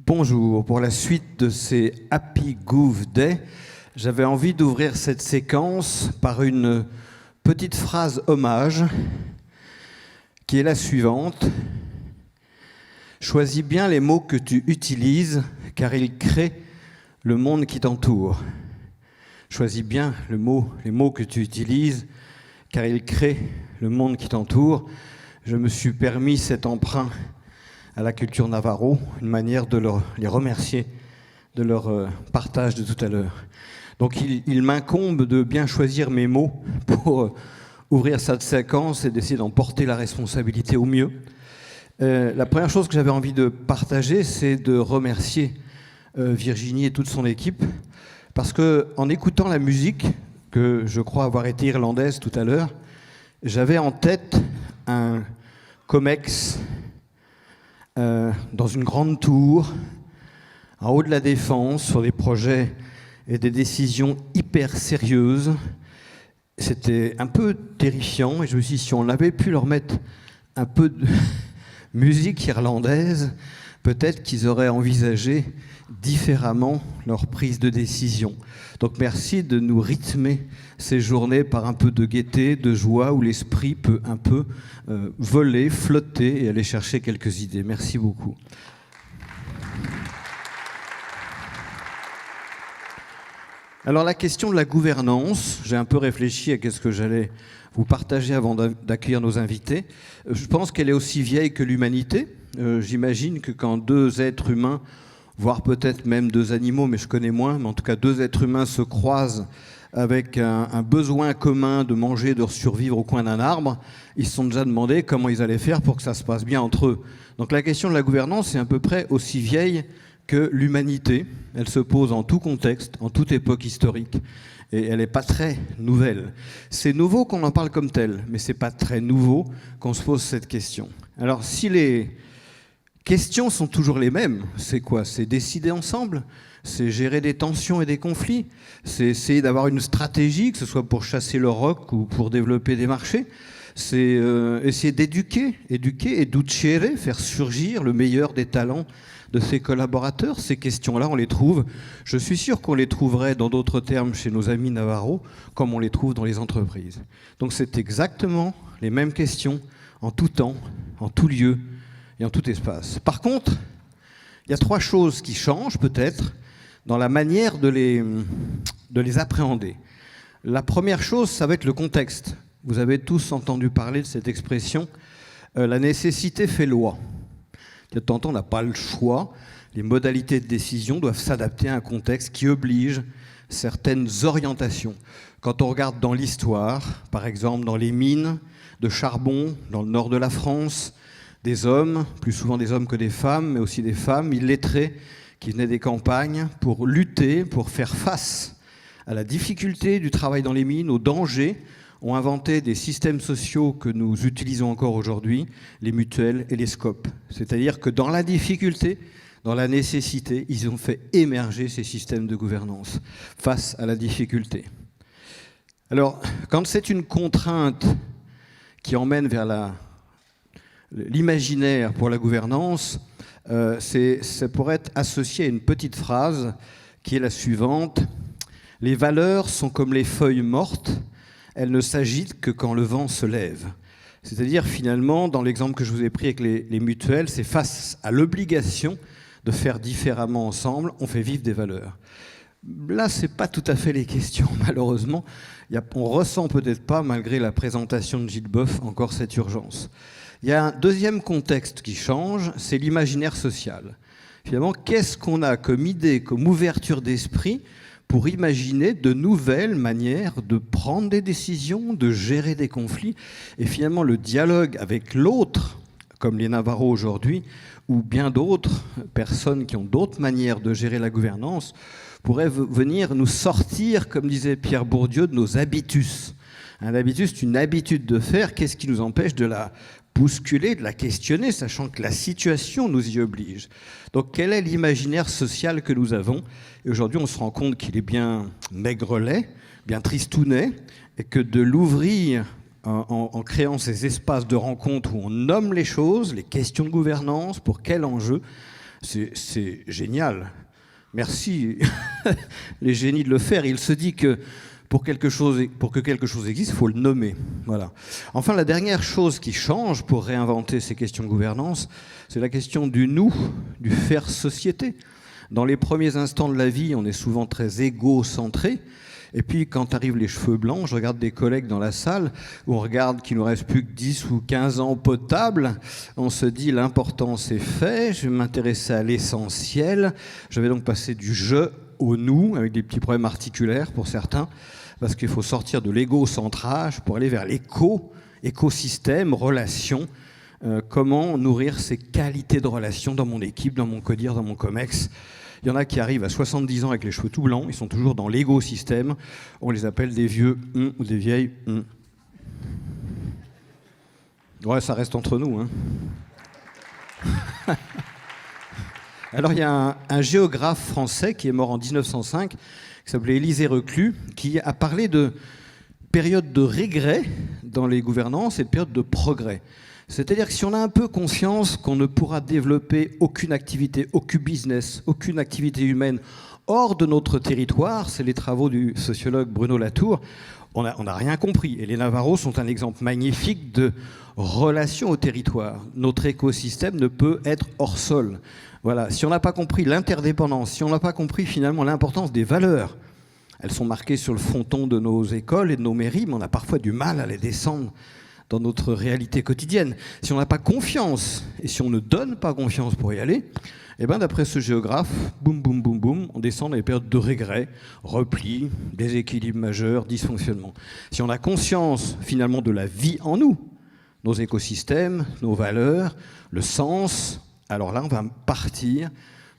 Bonjour, pour la suite de ces Happy Gouv Day, j'avais envie d'ouvrir cette séquence par une petite phrase hommage qui est la suivante. Choisis bien les mots que tu utilises car ils créent le monde qui t'entoure. Choisis bien les mots que tu utilises car ils créent le monde qui t'entoure. Je me suis permis cet emprunt à la culture Navarro, une manière de les remercier de leur partage de tout à l'heure. Donc il m'incombe de bien choisir mes mots pour ouvrir cette séquence et d'essayer d'en porter la responsabilité au mieux. La première chose que j'avais envie de partager, c'est de remercier Virginie et toute son équipe, parce qu'en écoutant la musique, que je crois avoir été irlandaise tout à l'heure, j'avais en tête un COMEX dans une grande tour, en haut de la Défense, sur des projets et des décisions hyper sérieuses. C'était un peu terrifiant et je me suis dit, si on avait pu leur mettre un peu de musique irlandaise, peut-être qu'ils auraient envisagé différemment leur prise de décision. Donc merci de nous rythmer ces journées par un peu de gaieté, de joie, où l'esprit peut un peu voler, flotter et aller chercher quelques idées. Merci beaucoup. Alors la question de la gouvernance, j'ai un peu réfléchi à ce que j'allais vous partager avant d'accueillir nos invités. Je pense qu'elle est aussi vieille que l'humanité. J'imagine que quand deux êtres humains, voire peut-être même deux animaux, mais je connais moins, mais en tout cas deux êtres humains se croisent avec un besoin commun de manger, de survivre au coin d'un arbre, ils se sont déjà demandé comment ils allaient faire pour que ça se passe bien entre eux. Donc la question de la gouvernance est à peu près aussi vieille que l'humanité. Elle se pose en tout contexte, en toute époque historique, et elle n'est pas très nouvelle. C'est nouveau qu'on en parle comme tel, mais ce n'est pas très nouveau qu'on se pose cette question. Alors si les questions sont toujours les mêmes, c'est quoi? C'est décider ensemble, c'est gérer des tensions et des conflits, c'est essayer d'avoir une stratégie, que ce soit pour chasser le roc ou pour développer des marchés, c'est essayer d'éduquer, educere, faire surgir le meilleur des talents de ses collaborateurs. Ces questions-là, on les trouve, je suis sûr qu'on les trouverait dans d'autres termes chez nos amis Navarro, comme on les trouve dans les entreprises. Donc c'est exactement les mêmes questions en tout temps, en tout lieu et en tout espace. Par contre, il y a trois choses qui changent peut-être dans la manière de les appréhender. La première chose, ça va être le contexte. Vous avez tous entendu parler de cette expression, la nécessité fait loi. De temps en temps, on n'a pas le choix. Les modalités de décision doivent s'adapter à un contexte qui oblige certaines orientations. Quand on regarde dans l'histoire, par exemple dans les mines de charbon, dans le nord de la France, des hommes, plus souvent des hommes que des femmes, mais aussi des femmes illettrées qui venaient des campagnes pour lutter, pour faire face à la difficulté du travail dans les mines, aux dangers, ont inventé des systèmes sociaux que nous utilisons encore aujourd'hui, les mutuelles et les scopes. C'est-à-dire que dans la difficulté, dans la nécessité, ils ont fait émerger ces systèmes de gouvernance face à la difficulté. Alors, quand c'est une contrainte qui emmène vers l'imaginaire pour la gouvernance, ça pourrait être associé à une petite phrase qui est la suivante. Les valeurs sont comme les feuilles mortes, elles ne s'agitent que quand le vent se lève. C'est-à-dire, finalement, dans l'exemple que je vous ai pris avec les mutuelles, c'est face à l'obligation de faire différemment ensemble, on fait vivre des valeurs. Là, ce n'est pas tout à fait les questions, malheureusement. On ressent peut-être pas, malgré la présentation de Gilles Boeuf, encore cette urgence. Il y a un deuxième contexte qui change, c'est l'imaginaire social. Finalement, qu'est-ce qu'on a comme idée, comme ouverture d'esprit pour imaginer de nouvelles manières de prendre des décisions, de gérer des conflits, et finalement le dialogue avec l'autre, comme les Navarro aujourd'hui, ou bien d'autres personnes qui ont d'autres manières de gérer la gouvernance, pourrait venir nous sortir, comme disait Pierre Bourdieu, de nos habitus. Un habitus, c'est une habitude de faire. Qu'est-ce qui nous empêche de la bousculer, de la questionner, sachant que la situation nous y oblige. Donc quel est l'imaginaire social que nous avons? Et aujourd'hui, on se rend compte qu'il est bien maigrelet, bien tristounet, et que de l'ouvrir en créant ces espaces de rencontre où on nomme les choses, les questions de gouvernance, pour quel enjeu, C'est génial. Merci les génies de le faire. Il se dit que pour que quelque chose existe, il faut le nommer. Voilà. Enfin, la dernière chose qui change pour réinventer ces questions de gouvernance, c'est la question du nous, du faire société. Dans les premiers instants de la vie, on est souvent très égocentré. Et puis, quand arrivent les cheveux blancs, je regarde des collègues dans la salle où on regarde qu'il ne nous reste plus que 10 ou 15 ans potables. On se dit, l'important, c'est fait. Je vais m'intéresser à l'essentiel. Je vais donc passer du je au nous, avec des petits problèmes articulaires pour certains, parce qu'il faut sortir de l'égocentrage pour aller vers écosystème, relation. Comment nourrir ces qualités de relation dans mon équipe, dans mon codir, dans mon comex. Il y en a qui arrivent à 70 ans avec les cheveux tout blancs, ils sont toujours dans l'égo-système. On les appelle des vieux ou des vieilles. Ouais, ça reste entre nous. Hein. Alors, il y a un géographe français qui est mort en 1905, qui s'appelait Élisée Reclus, qui a parlé de période de régret dans les gouvernances et de période de progrès. C'est-à-dire que si on a un peu conscience qu'on ne pourra développer aucune activité, aucun business, aucune activité humaine hors de notre territoire, c'est les travaux du sociologue Bruno Latour, on n'a rien compris. Et les Navarros sont un exemple magnifique de relation au territoire. Notre écosystème ne peut être hors sol. Voilà. Si on n'a pas compris l'interdépendance, si on n'a pas compris finalement l'importance des valeurs, elles sont marquées sur le fronton de nos écoles et de nos mairies, mais on a parfois du mal à les descendre dans notre réalité quotidienne. Si on n'a pas confiance, et si on ne donne pas confiance pour y aller, eh ben, d'après ce géographe, boum, boum, boum, boum, on descend dans les périodes de regret, repli, déséquilibre majeur, dysfonctionnement. Si on a conscience, finalement, de la vie en nous, nos écosystèmes, nos valeurs, le sens, alors là, on va partir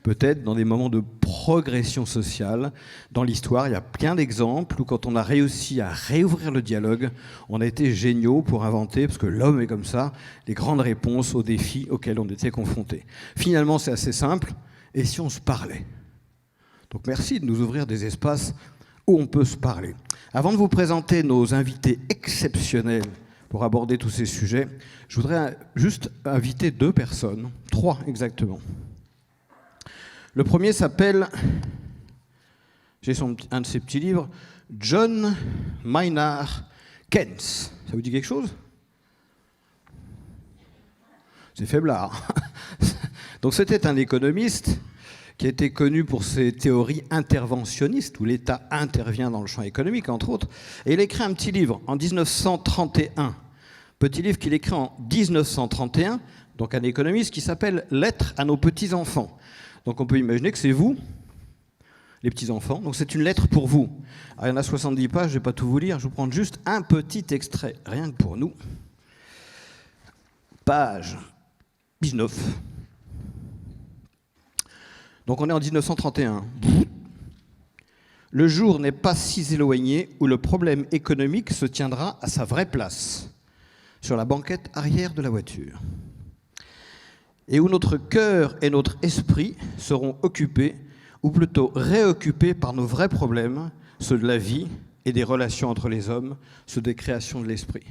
peut-être dans des moments de progression sociale. Dans l'histoire, il y a plein d'exemples où quand on a réussi à réouvrir le dialogue, on a été géniaux pour inventer, parce que l'homme est comme ça, les grandes réponses aux défis auxquels on était confrontés. Finalement, c'est assez simple. Et si on se parlait ? Donc merci de nous ouvrir des espaces où on peut se parler. Avant de vous présenter nos invités exceptionnels pour aborder tous ces sujets, je voudrais juste inviter 2 personnes, 3 exactement. Le premier s'appelle, j'ai un de ses petits livres, John Maynard Keynes. Ça vous dit quelque chose ? C'est faiblard. Donc c'était un économiste qui a été connu pour ses théories interventionnistes, où l'État intervient dans le champ économique, entre autres. Et il a écrit un petit livre en 1931. Petit livre qu'il écrit en 1931, donc un économiste qui s'appelle « Lettre à nos petits-enfants ». Donc on peut imaginer que c'est vous, les petits-enfants. Donc c'est une lettre pour vous. Alors, il y en a 70 pages, je ne vais pas tout vous lire, je vais vous prendre juste un petit extrait, rien que pour nous. Page 19. Donc on est en 1931. Le jour n'est pas si éloigné où le problème économique se tiendra à sa vraie place, sur la banquette arrière de la voiture. Et où notre cœur et notre esprit seront occupés, ou plutôt réoccupés par nos vrais problèmes, ceux de la vie et des relations entre les hommes, ceux des créations de l'esprit.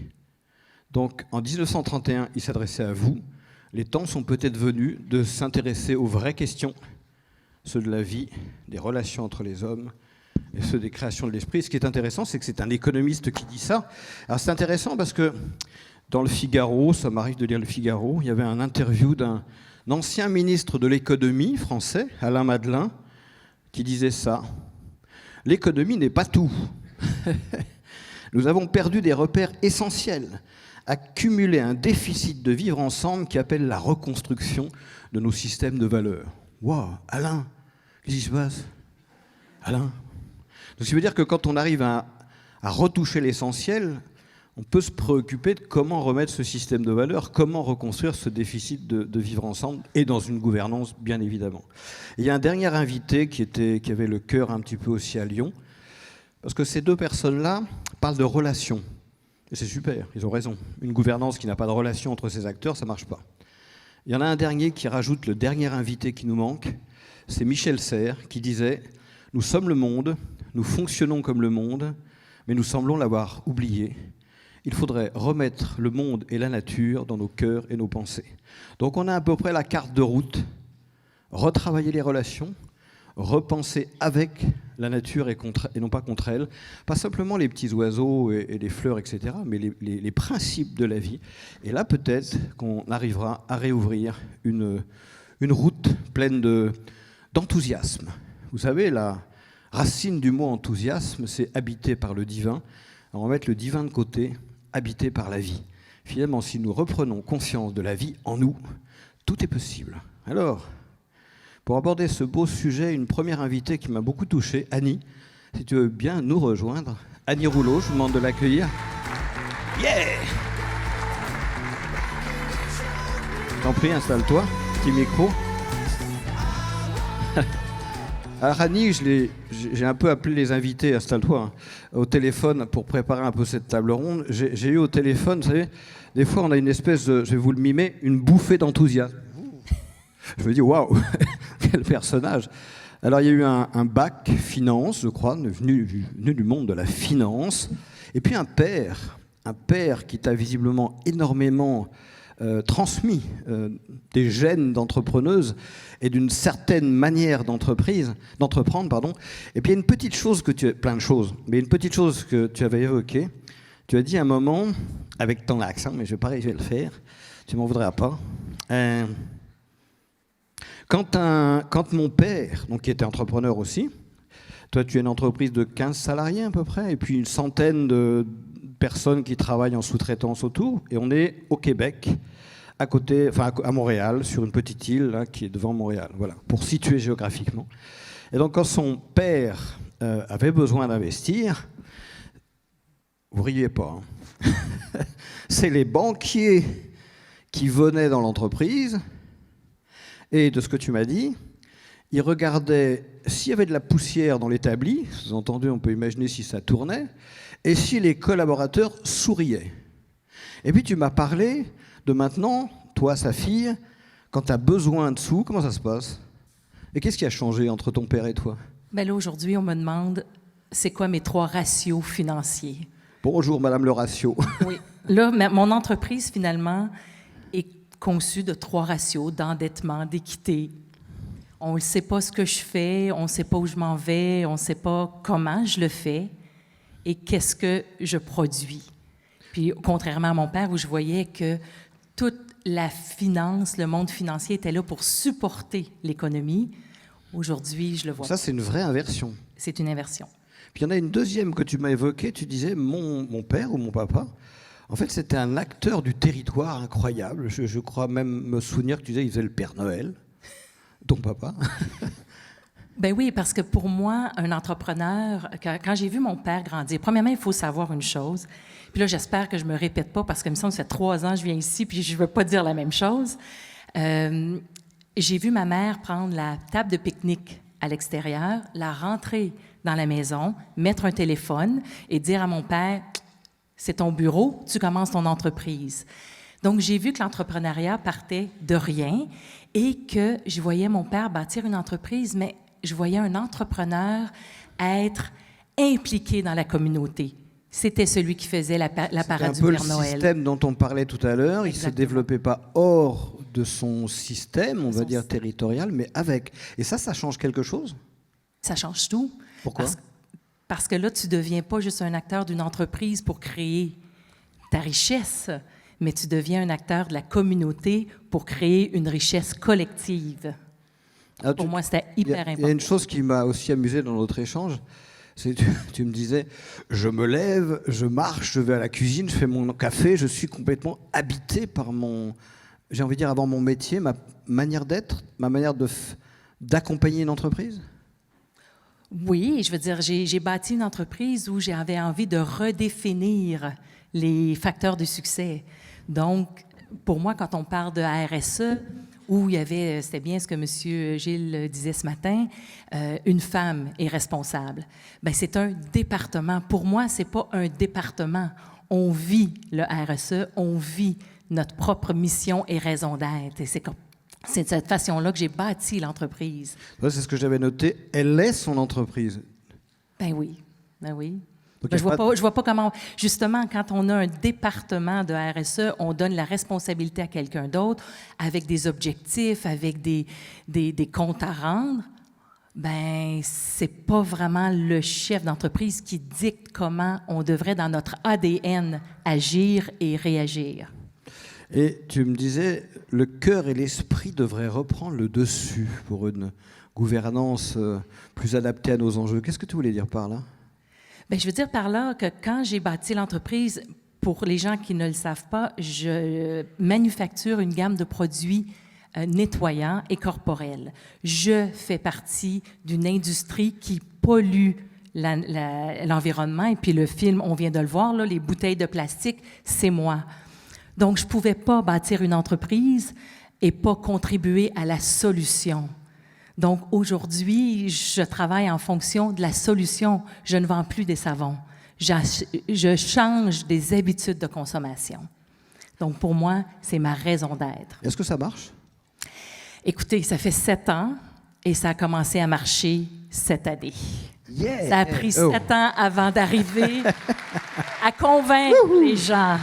Donc, en 1931, il s'adressait à vous. Les temps sont peut-être venus de s'intéresser aux vraies questions, ceux de la vie, des relations entre les hommes et ceux des créations de l'esprit. Ce qui est intéressant, c'est que c'est un économiste qui dit ça. Alors, c'est intéressant parce que dans le Figaro, ça m'arrive de lire le Figaro, il y avait un interview d'un ancien ministre de l'économie français, Alain Madelin, qui disait ça. « L'économie n'est pas tout. Nous avons perdu des repères essentiels, accumulé un déficit de vivre ensemble qui appelle la reconstruction de nos systèmes de valeurs. » Waouh, Alain, qu'est-ce qui se passe ? Alain. Donc, ça veut dire que quand on arrive à retoucher l'essentiel, on peut se préoccuper de comment remettre ce système de valeurs, comment reconstruire ce déficit de vivre ensemble, et dans une gouvernance, bien évidemment. Et il y a un dernier invité qui avait le cœur un petit peu aussi à Lyon, parce que ces 2 personnes-là parlent de relations. Et c'est super, ils ont raison. Une gouvernance qui n'a pas de relation entre ses acteurs, ça ne marche pas. Il y en a un dernier qui rajoute le dernier invité qui nous manque, c'est Michel Serres, qui disait « Nous sommes le monde, nous fonctionnons comme le monde, mais nous semblons l'avoir oublié. Il faudrait remettre le monde et la nature dans nos cœurs et nos pensées. » Donc on a à peu près la carte de route. retravailler les relations, repenser avec la nature et non pas contre elle, pas simplement les petits oiseaux et les fleurs, etc., mais les principes de la vie. Et là, peut-être qu'on arrivera à réouvrir une route pleine d'enthousiasme. Vous savez, la racine du mot enthousiasme, c'est habité par le divin. Alors on va mettre le divin de côté, habité par la vie. Finalement, si nous reprenons conscience de la vie en nous, tout est possible. Alors, pour aborder ce beau sujet, une première invitée qui m'a beaucoup touché, Annie, si tu veux bien nous rejoindre. Annie Rouleau, je vous demande de l'accueillir. Yeah! T'en prie, installe-toi, petit micro. Alors Annie, j'ai un peu appelé les invités, installe-toi, au téléphone pour préparer un peu cette table ronde. J'ai eu au téléphone, vous savez, des fois on a une espèce de, je vais vous le mimer, une bouffée d'enthousiasme. Je me dis, waouh, quel personnage. Alors il y a eu un bac finance, je crois, venu du monde de la finance, et puis un père qui t'a visiblement énormément transmis des gènes d'entrepreneuse et d'une certaine manière d'entreprendre, pardon. Et puis il y a une petite chose plein de choses, mais une petite chose que tu avais évoquée. Tu as dit à un moment, avec ton accent, mais je vais pas réussir à le faire, tu m'en voudras pas. Quand mon père, donc qui était entrepreneur aussi, toi tu as une entreprise de 15 salariés à peu près, et puis une centaine de personnes qui travaillent en sous-traitance autour, et on est au Québec, à côté, enfin à Montréal, sur une petite île là, qui est devant Montréal, voilà, pour situer géographiquement. Et donc quand son père avait besoin d'investir, vous riez pas, hein. C'est les banquiers qui venaient dans l'entreprise, et de ce que tu m'as dit, ils regardaient s'il y avait de la poussière dans l'établi, sous-entendu on peut imaginer si ça tournait, et si les collaborateurs souriaient. Et puis tu m'as parlé de maintenant, toi, sa fille, quand tu as besoin de sous, comment ça se passe? Et qu'est-ce qui a changé entre ton père et toi? Bien là, aujourd'hui, on me demande, c'est quoi mes 3 ratios financiers? Bonjour, Madame le ratio. Oui. Là, mon entreprise, finalement, est conçue de 3 ratios, d'endettement, d'équité. On ne sait pas ce que je fais, on ne sait pas où je m'en vais, on ne sait pas comment je le fais et qu'est-ce que je produis. Puis, contrairement à mon père, où je voyais que toute la finance, le monde financier était là pour supporter l'économie, aujourd'hui, je le vois. Ça, c'est une vraie inversion. C'est une inversion. Puis il y en a une deuxième que tu m'as évoquée, tu disais mon père ou mon papa, en fait, c'était un acteur du territoire incroyable. Je crois même me souvenir que tu disais qu'il faisait le Père Noël, ton papa. Ben oui, parce que pour moi, un entrepreneur, quand j'ai vu mon père grandir, premièrement, il faut savoir une chose. Puis là, j'espère que je me répète pas parce que, il me semble, ça fait 3 ans que je viens ici, puis je veux pas dire la même chose. J'ai vu ma mère prendre la table de pique-nique à l'extérieur, la rentrer dans la maison, mettre un téléphone et dire à mon père, c'est ton bureau, tu commences ton entreprise. Donc, j'ai vu que l'entrepreneuriat partait de rien et que je voyais mon père bâtir une entreprise, mais je voyais un entrepreneur être impliqué dans la communauté. C'était celui qui faisait la parade du Père Noël. C'est un peu le système dont on parlait tout à l'heure. Il ne se développait pas hors de son système, on va dire territorial, mais avec. Et ça change quelque chose? Ça change tout. Pourquoi? Parce que là, tu ne deviens pas juste un acteur d'une entreprise pour créer ta richesse, mais tu deviens un acteur de la communauté pour créer une richesse collective. Alors, pour moi, c'était hyper important. Il y a une chose qui m'a aussi amusé dans notre échange, c'est que tu me disais, je me lève, je marche, je vais à la cuisine, je fais mon café, je suis complètement habité par j'ai envie de dire, avant mon métier, ma manière d'être, ma manière d'accompagner une entreprise. Oui, je veux dire, j'ai bâti une entreprise où j'avais envie de redéfinir les facteurs de succès. Donc, pour moi, quand on parle de RSE, où il y avait, c'était bien ce que M. Gilles disait ce matin, une femme est responsable. Bien, c'est un département. Pour moi, c'est pas un département. On vit le RSE, on vit notre propre mission et raison d'être. Et c'est de cette façon-là que j'ai bâti l'entreprise. Ouais, c'est ce que j'avais noté. Elle est son entreprise. Ben oui, ben oui. Ben, je vois pas comment... Justement, quand on a un département de RSE, on donne la responsabilité à quelqu'un d'autre avec des objectifs, avec des comptes à rendre. Ben, c'est pas vraiment le chef d'entreprise qui dicte comment on devrait, dans notre ADN, agir et réagir. Et tu me disais, le cœur et l'esprit devraient reprendre le dessus pour une gouvernance plus adaptée à nos enjeux. Qu'est-ce que tu voulais dire par là? Bien, je veux dire par là que quand j'ai bâti l'entreprise, pour les gens qui ne le savent pas, je manufacture une gamme de produits nettoyants et corporels. Je fais partie d'une industrie qui pollue l'environnement. Et puis le film, on vient de le voir, là, les bouteilles de plastique, c'est moi. Donc, je ne pouvais pas bâtir une entreprise et pas contribuer à la solution. Donc, aujourd'hui, je travaille en fonction de la solution. Je ne vends plus des savons. Je change des habitudes de consommation. Donc, pour moi, c'est ma raison d'être. Est-ce que ça marche? Écoutez, ça fait 7 ans et ça a commencé à marcher cette année. Yeah. Ça a pris 7 ans avant d'arriver à convaincre les gens.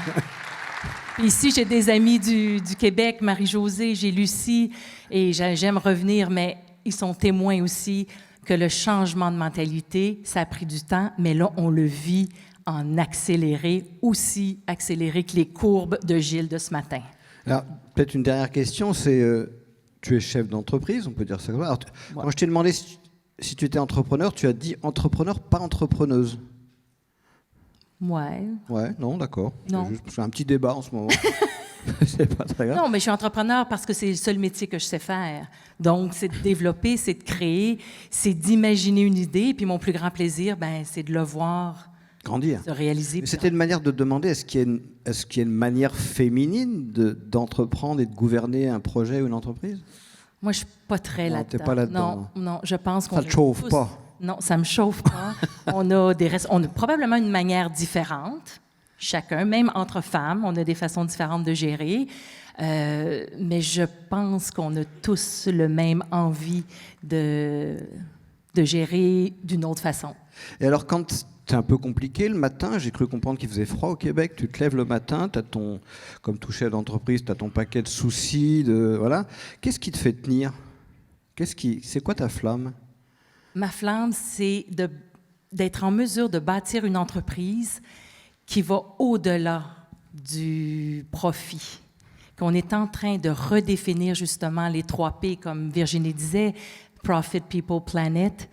Puis ici, j'ai des amis du Québec, Marie-Josée, j'ai Lucie, et j'aime revenir, mais ils sont témoins aussi que le changement de mentalité, ça a pris du temps, mais là, on le vit en accéléré, aussi accéléré que les courbes de Gilles de ce matin. Alors, peut-être une dernière question, c'est, tu es chef d'entreprise, on peut dire ça comme ça. Alors, quand je t'ai demandé si tu étais entrepreneur, tu as dit entrepreneur, pas entrepreneuse. Ouais. Ouais, non, d'accord. Non. C'est un petit débat en ce moment. C'est pas très grave. Non, mais je suis entrepreneur parce que c'est le seul métier que je sais faire. Donc, c'est de développer, c'est de créer, c'est d'imaginer une idée. Puis mon plus grand plaisir, ben, c'est de le voir grandir, se réaliser. C'était une manière de demander, est-ce qu'il y a une manière féminine d'entreprendre et de gouverner un projet ou une entreprise? Moi, je suis pas très là-dedans. T'es pas là-dedans. Non, je pense qu'on... Ça te chauffe pas? Non, ça me chauffe pas. on a probablement une manière différente, chacun, même entre femmes, on a des façons différentes de gérer. Mais je pense qu'on a tous le même envie de gérer d'une autre façon. Et alors, quand c'est un peu compliqué le matin, j'ai cru comprendre qu'il faisait froid au Québec, tu te lèves le matin, comme tout chef d'entreprise, tu as ton paquet de soucis, voilà. Qu'est-ce qui te fait tenir? C'est quoi ta flamme? Ma flamme, c'est d'être en mesure de bâtir une entreprise qui va au-delà du profit. Qu'on est en train de redéfinir justement les 3 P, comme Virginie disait, Profit, People, Planet,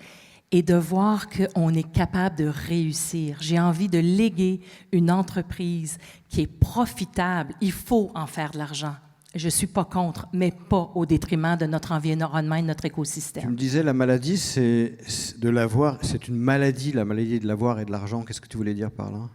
et de voir qu'on est capable de réussir. J'ai envie de léguer une entreprise qui est profitable. Il faut en faire de l'argent. Je ne suis pas contre, mais pas au détriment de notre environnement et de notre écosystème. Tu me disais, la maladie, c'est une maladie, la maladie de l'avoir et de l'argent. Qu'est-ce que tu voulais dire par là?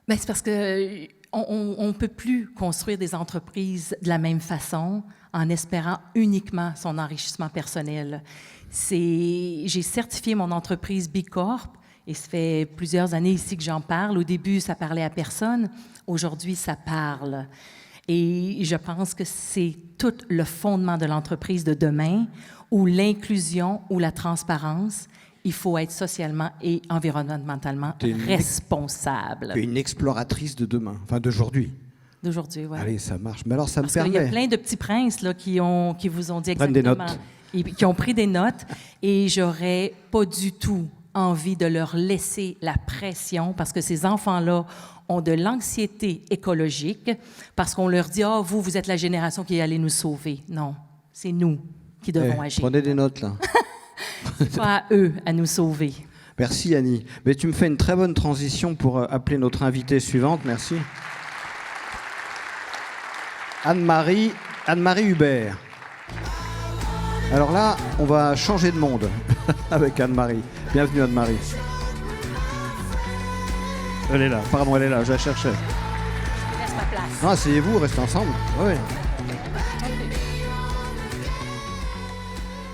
Bien, c'est parce qu'on ne peut plus construire des entreprises de la même façon en espérant uniquement son enrichissement personnel. J'ai certifié mon entreprise B Corp et ça fait plusieurs années ici que j'en parle. Au début, ça parlait à personne. Aujourd'hui, ça parle. Et je pense que c'est tout le fondement de l'entreprise de demain, où l'inclusion, où la transparence, il faut être socialement et environnementalement responsable. Tu es une exploratrice de demain, enfin d'aujourd'hui. D'aujourd'hui, oui. Allez, ça marche. Mais alors, ça Parce me permet... qu'il y a plein de petits princes là, qui vous ont dit exactement... Des notes. Qui ont pris des notes, et j'aurais pas du tout envie de leur laisser la pression, parce que ces enfants-là ont de l'anxiété écologique, parce qu'on leur dit « Ah, vous êtes la génération qui est allée nous sauver. » Non, c'est nous qui devons agir. Prenez des notes, là. C'est pas à eux à nous sauver. Merci, Annie. Mais tu me fais une très bonne transition pour appeler notre invitée suivante. Merci. Anne-Marie Hubert. Alors là, on va changer de monde avec Anne-Marie. Bienvenue, Anne-Marie. Elle est là. Pardon, elle est là. Je la cherchais. Laisse ma place. Non, asseyez-vous, restez ensemble. Oui.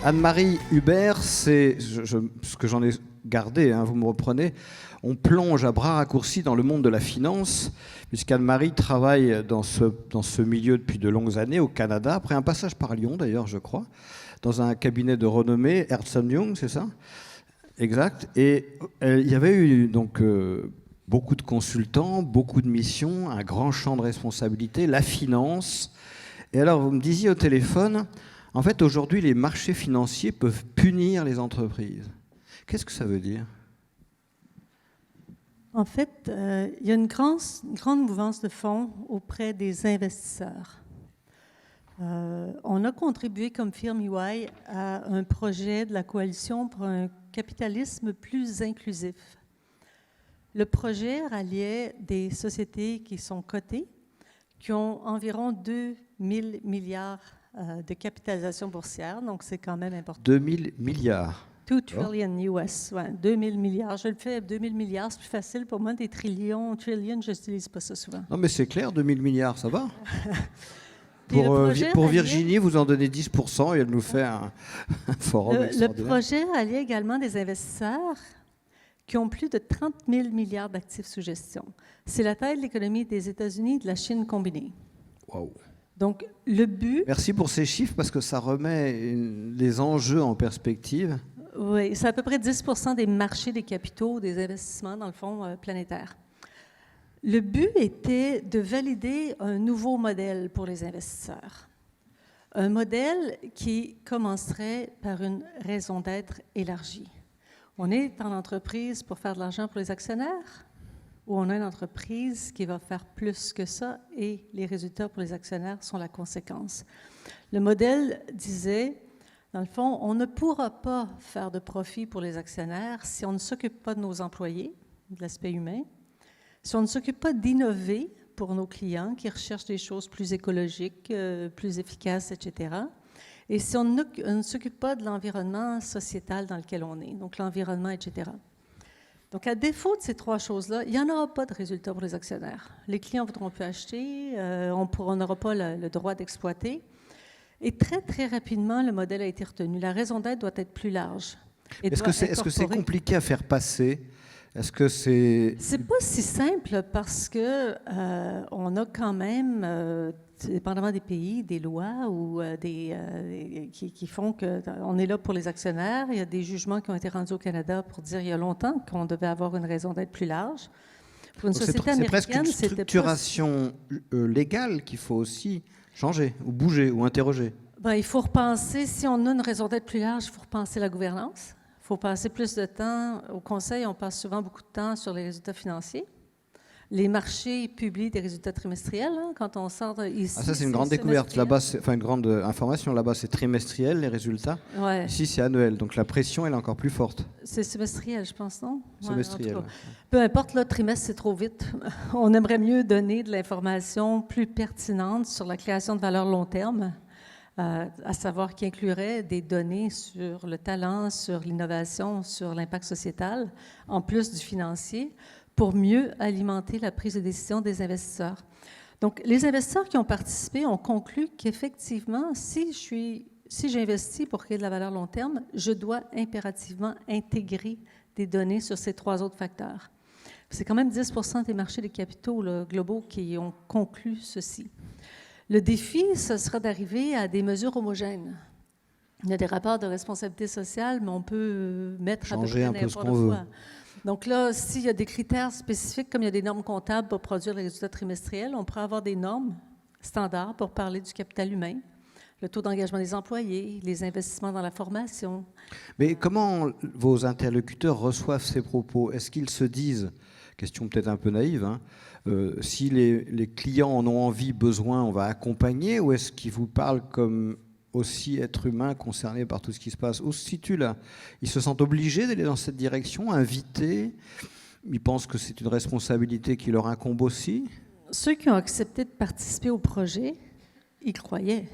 Anne-Marie Hubert, c'est ce que j'en ai gardé, hein, vous me reprenez. On plonge à bras raccourcis dans le monde de la finance, puisqu'Anne-Marie travaille dans ce milieu depuis de longues années au Canada, après un passage par Lyon d'ailleurs, je crois, dans un cabinet de renommée, Ernst & Young, c'est ça? Exact. Et il y avait eu donc beaucoup de consultants, beaucoup de missions, un grand champ de responsabilité, la finance. Et alors, vous me disiez au téléphone, en fait, aujourd'hui, les marchés financiers peuvent punir les entreprises. Qu'est-ce que ça veut dire? En fait, il y a une grande mouvance de fonds auprès des investisseurs. On a contribué comme firme EY à un projet de la Coalition pour un capitalisme plus inclusif. Le projet ralliait des sociétés qui sont cotées, qui ont environ 2 000 milliards de capitalisation boursière, donc c'est quand même important. 2 000 milliards. 2 trillion US, ouais, 2 000 milliards. Je le fais, 2 000 milliards, c'est plus facile pour moi. Des trillions, je n'utilise pas ça souvent. Non, mais c'est clair, 2 000 milliards, ça va. Pour Virginie, vous en donnez 10% et elle nous fait un forum extraordinaire. Le projet alliait également des investisseurs qui ont plus de 30 000 milliards d'actifs sous gestion. C'est la taille de l'économie des États-Unis et de la Chine combinée. Wow. Donc, le but... Merci pour ces chiffres parce que ça remet les enjeux en perspective. Oui, c'est à peu près 10 % des marchés des capitaux, des investissements, dans le fond, planétaire. Le but était de valider un nouveau modèle pour les investisseurs. Un modèle qui commencerait par une raison d'être élargie. On est en entreprise pour faire de l'argent pour les actionnaires ou on a une entreprise qui va faire plus que ça et les résultats pour les actionnaires sont la conséquence. Le modèle disait, dans le fond, on ne pourra pas faire de profit pour les actionnaires si on ne s'occupe pas de nos employés, de l'aspect humain, si on ne s'occupe pas d'innover pour nos clients qui recherchent des choses plus écologiques, plus efficaces, etc., et si on ne s'occupe pas de l'environnement sociétal dans lequel on est, donc l'environnement, etc. Donc, à défaut de ces trois choses-là, il n'y en aura pas de résultat pour les actionnaires. Les clients ne voudront plus acheter, on n'aura pas le droit d'exploiter. Et très, très rapidement, le modèle a été retenu. La raison d'être doit être plus large. Est-ce que c'est compliqué à faire passer? Est-ce que c'est... C'est pas si simple parce que on a quand même, dépendamment des pays, des lois ou qui font qu'on est là pour les actionnaires. Il y a des jugements qui ont été rendus au Canada pour dire il y a longtemps qu'on devait avoir une raison d'être plus large. Pour une société américaine, c'est presque une structuration légale qu'il faut aussi changer ou bouger ou interroger. Ben, il faut repenser, si on a une raison d'être plus large, il faut repenser la gouvernance. Il faut passer plus de temps. Au Conseil, on passe souvent beaucoup de temps sur les résultats financiers. Les marchés publient des résultats trimestriels. Hein, quand on sort ici, ça, c'est une grande découverte. Là-bas, une grande information. Là-bas, c'est trimestriel, les résultats. Ouais. Ici, c'est annuel. Donc, la pression, elle est encore plus forte. C'est semestriel, je pense, non? Semestriel. Ouais, peu importe, le trimestre, c'est trop vite. On aimerait mieux donner de l'information plus pertinente sur la création de valeur long terme. À savoir qui inclurait des données sur le talent, sur l'innovation, sur l'impact sociétal, en plus du financier, pour mieux alimenter la prise de décision des investisseurs. Donc, les investisseurs qui ont participé ont conclu qu'effectivement, si j'investis pour créer de la valeur long terme, je dois impérativement intégrer des données sur ces trois autres facteurs. C'est quand même 10 % des marchés des capitaux globaux qui ont conclu ceci. Le défi, ce sera d'arriver à des mesures homogènes. Il y a des rapports de responsabilité sociale, mais on peut mettre changer à peu près n'importe quoi. Donc là, s'il y a des critères spécifiques, comme il y a des normes comptables pour produire les résultats trimestriels, on pourrait avoir des normes standards pour parler du capital humain, le taux d'engagement des employés, les investissements dans la formation. Mais comment vos interlocuteurs reçoivent ces propos? Est-ce qu'ils se disent, question peut-être un peu naïve, hein, si les clients en ont envie, besoin, on va accompagner, ou est-ce qu'ils vous parlent comme aussi être humain concerné par tout ce qui se passe? Où se situe là? Ils se sentent obligés d'aller dans cette direction, invités? Ils pensent que c'est une responsabilité qui leur incombe aussi? Ceux qui ont accepté de participer au projet, ils croyaient.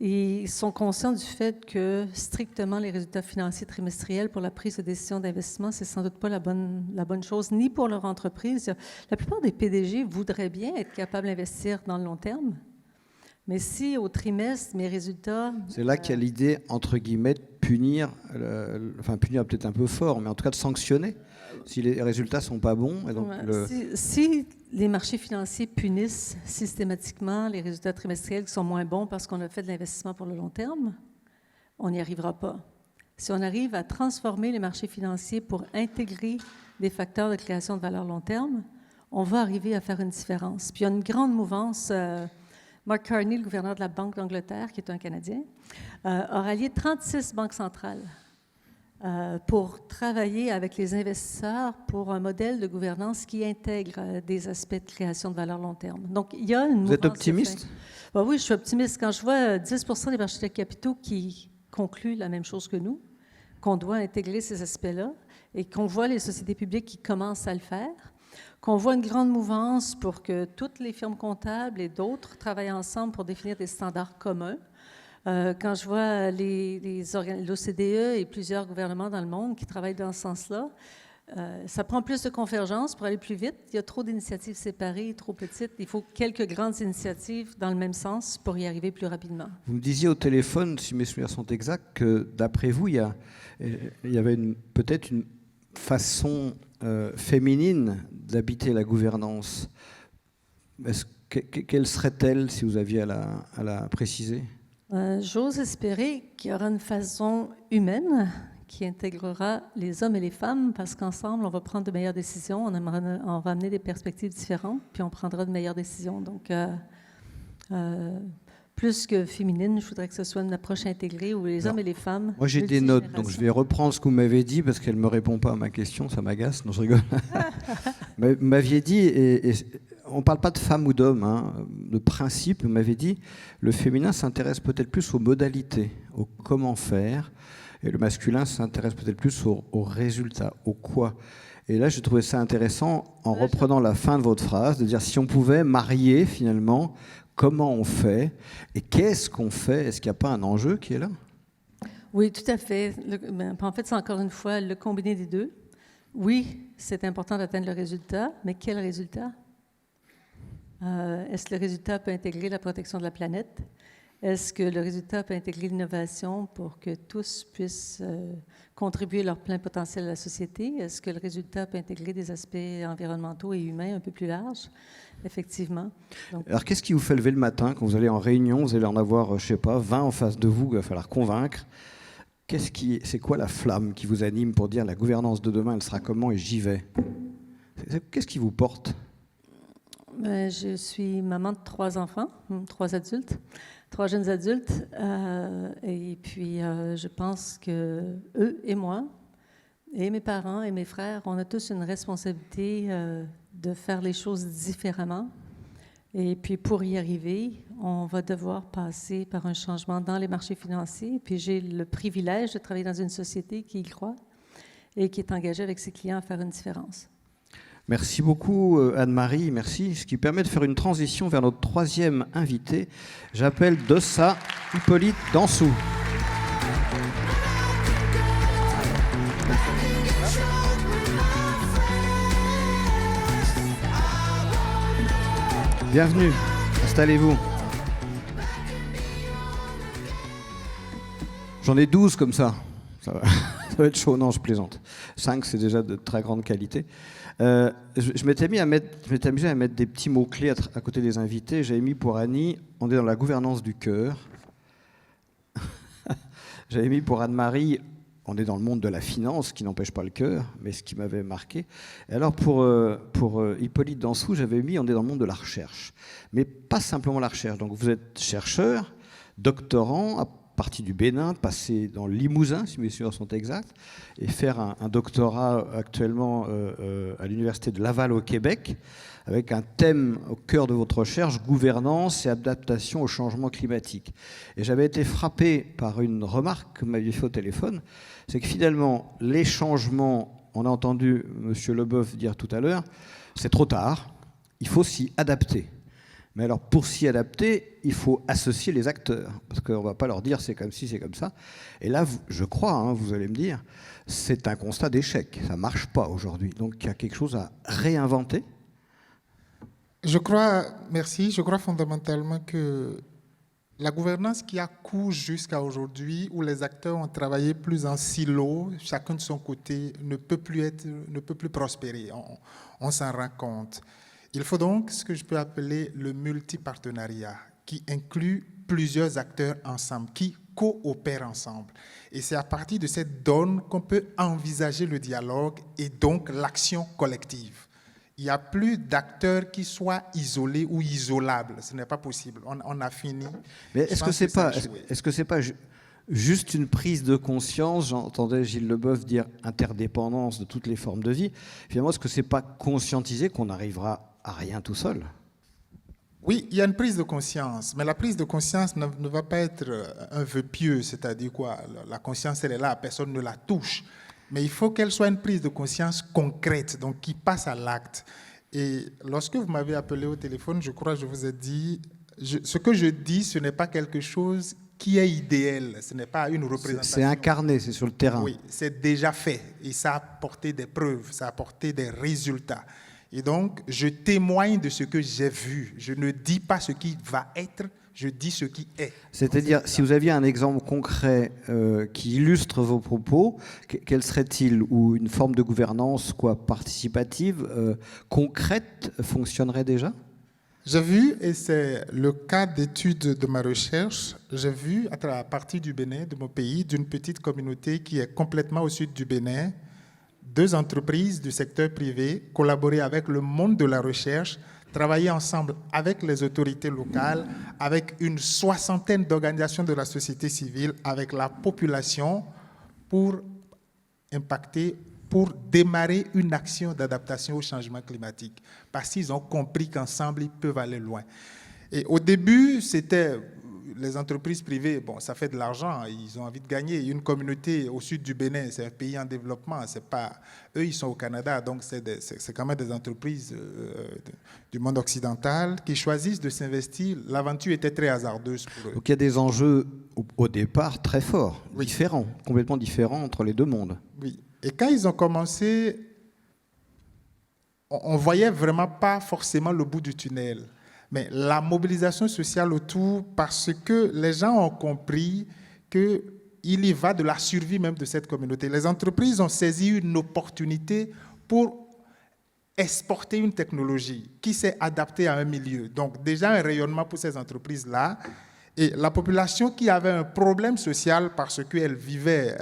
Ils sont conscients du fait que strictement les résultats financiers trimestriels pour la prise de décision d'investissement, c'est sans doute pas la bonne chose, ni pour leur entreprise. La plupart des PDG voudraient bien être capables d'investir dans le long terme, mais si au trimestre, mes résultats... C'est là qu'il y a l'idée, entre guillemets, de punir, punir peut-être un peu fort, mais en tout cas de sanctionner si les résultats ne sont pas bons. Et donc si les marchés financiers punissent systématiquement les résultats trimestriels qui sont moins bons parce qu'on a fait de l'investissement pour le long terme, on n'y arrivera pas. Si on arrive à transformer les marchés financiers pour intégrer des facteurs de création de valeur long terme, on va arriver à faire une différence. Puis il y a une grande mouvance. Mark Carney, le gouverneur de la Banque d'Angleterre, qui est un Canadien, a rallié 36 banques centrales pour travailler avec les investisseurs pour un modèle de gouvernance qui intègre des aspects de création de valeur long terme. Donc, il y a une mouvance. Vous êtes optimiste? Ben oui, je suis optimiste. Quand je vois 10 des marchés de capitaux qui concluent la même chose que nous, qu'on doit intégrer ces aspects-là, et qu'on voit les sociétés publiques qui commencent à le faire, qu'on voit une grande mouvance pour que toutes les firmes comptables et d'autres travaillent ensemble pour définir des standards communs. Quand je vois l'OCDE et plusieurs gouvernements dans le monde qui travaillent dans ce sens-là, ça prend plus de convergence pour aller plus vite. Il y a trop d'initiatives séparées, trop petites. Il faut quelques grandes initiatives dans le même sens pour y arriver plus rapidement. Vous me disiez au téléphone, si mes souvenirs sont exacts, que d'après vous, il y avait peut-être une façon féminine d'habiter la gouvernance. Quelle serait-elle, si vous aviez à la préciser? J'ose espérer qu'il y aura une façon humaine qui intégrera les hommes et les femmes, parce qu'ensemble, on va prendre de meilleures décisions, on va amener des perspectives différentes, puis on prendra de meilleures décisions. Donc, plus que féminine, je voudrais que ce soit une approche intégrée où les hommes et les femmes... Moi, j'ai des notes, donc je vais reprendre ce que vous m'avez dit, parce qu'elle ne me répond pas à ma question, ça m'agace. Non, je rigole. Vous m'aviez dit, et on ne parle pas de femmes ou d'hommes, hein, de principe, vous m'avez dit, le féminin s'intéresse peut-être plus aux modalités, au comment faire, et le masculin s'intéresse peut-être plus aux résultats, au quoi. Et là, j'ai trouvé ça intéressant, en reprenant la fin de votre phrase, de dire si on pouvait marier finalement comment on fait et qu'est-ce qu'on fait. Est-ce qu'il n'y a pas un enjeu qui est là? Oui, tout à fait. En fait, c'est encore une fois le combiné des deux. Oui, c'est important d'atteindre le résultat, mais quel résultat? Est-ce que le résultat peut intégrer la protection de la planète? Est-ce que le résultat peut intégrer l'innovation pour que tous puissent contribuer leur plein potentiel à la société? Est-ce que le résultat peut intégrer des aspects environnementaux et humains un peu plus larges? Effectivement. Donc, alors, qu'est-ce qui vous fait lever le matin quand vous allez en réunion, vous allez en avoir, je sais pas, 20 en face de vous, il va falloir convaincre. C'est quoi la flamme qui vous anime pour dire la gouvernance de demain, elle sera comment et j'y vais? Qu'est-ce qui vous porte? Je suis maman de 3 enfants, 3 adultes, 3 jeunes adultes, et puis je pense que eux et moi, et mes parents et mes frères, on a tous une responsabilité de faire les choses différemment. Et puis pour y arriver, on va devoir passer par un changement dans les marchés financiers. Puis j'ai le privilège de travailler dans une société qui y croit et qui est engagée avec ses clients à faire une différence. Merci beaucoup Anne-Marie, merci. Ce qui permet de faire une transition vers notre 3e invité. J'appelle de ça Hippolyte Dansou. Bienvenue, installez-vous. J'en ai 12 comme ça. Ça va être chaud, non, je plaisante. 5, c'est déjà de très grande qualité. Je m'étais amusé à mettre des petits mots-clés à côté des invités. J'avais mis pour Annie, on est dans la gouvernance du cœur. J'avais mis pour Anne-Marie, on est dans le monde de la finance, qui n'empêche pas le cœur, mais ce qui m'avait marqué. Et alors pour Hippolyte Dansou, j'avais mis, on est dans le monde de la recherche. Mais pas simplement la recherche. Donc vous êtes chercheur, doctorant, parti du Bénin, passé dans le Limousin, si mes souvenirs sont exacts, et faire un doctorat actuellement à l'Université de Laval au Québec, avec un thème au cœur de votre recherche, gouvernance et adaptation au changement climatique. Et j'avais été frappé par une remarque que vous m'aviez fait au téléphone, c'est que finalement, les changements, on a entendu M. Leboeuf dire tout à l'heure, c'est trop tard, il faut s'y adapter. Mais alors, pour s'y adapter, il faut associer les acteurs, parce qu'on ne va pas leur dire c'est comme ci, c'est comme ça. Et là, je crois, vous allez me dire, c'est un constat d'échec. Ça ne marche pas aujourd'hui. Donc, il y a quelque chose à réinventer. Je crois fondamentalement que la gouvernance qui a cours jusqu'à aujourd'hui, où les acteurs ont travaillé plus en silo, chacun de son côté, ne peut plus prospérer. On s'en rend compte. Il faut donc ce que je peux appeler le multipartenariat, qui inclut plusieurs acteurs ensemble, qui coopèrent ensemble. Et c'est à partir de cette donne qu'on peut envisager le dialogue et donc l'action collective. Il n'y a plus d'acteurs qui soient isolés ou isolables. Ce n'est pas possible. On a fini. Mais est-ce que c'est pas juste une prise de conscience? J'entendais Gilles Leboeuf dire interdépendance de toutes les formes de vie. Finalement, est-ce que c'est pas conscientiser qu'on n'arrivera à rien tout seul? Oui, il y a une prise de conscience, mais la prise de conscience ne va pas être un vœu pieux, c'est-à-dire quoi? La conscience, elle est là, personne ne la touche. Mais il faut qu'elle soit une prise de conscience concrète, donc qui passe à l'acte. Et lorsque vous m'avez appelé au téléphone, je crois que je vous ai dit, ce que je dis, ce n'est pas quelque chose qui est idéal, ce n'est pas une représentation. C'est incarné, c'est sur le terrain. Oui, c'est déjà fait et ça a apporté des preuves, ça a apporté des résultats. Et donc, je témoigne de ce que j'ai vu. Je ne dis pas ce qui va être, je dis ce qui est. C'est-à-dire, si vous aviez un exemple concret qui illustre vos propos, quel serait-il? Ou une forme de gouvernance participative, concrète, fonctionnerait déjà? J'ai vu, et c'est le cas d'étude de ma recherche, j'ai vu à partir du Bénin, de mon pays, d'une petite communauté qui est complètement au sud du Bénin, 2 entreprises du secteur privé collaborer avec le monde de la recherche, travailler ensemble avec les autorités locales, avec une 60aine d'organisations de la société civile, avec la population, pour impacter, pour démarrer une action d'adaptation au changement climatique. Parce qu'ils ont compris qu'ensemble, ils peuvent aller loin. Et au début, c'était les entreprises privées, bon, ça fait de l'argent, ils ont envie de gagner. Une communauté au sud du Bénin, c'est un pays en développement, c'est pas, eux, ils sont au Canada, donc c'est quand même des entreprises du monde occidental qui choisissent de s'investir. L'aventure était très hasardeuse pour eux. Donc il y a des enjeux au départ très forts, oui, différents, complètement différents entre les deux mondes. Oui. Et quand ils ont commencé, on voyait vraiment pas forcément le bout du tunnel. Mais la mobilisation sociale autour, parce que les gens ont compris qu'il y va de la survie même de cette communauté. Les entreprises ont saisi une opportunité pour exporter une technologie qui s'est adaptée à un milieu. Donc déjà un rayonnement pour ces entreprises-là. Et la population qui avait un problème social parce qu'elle vivait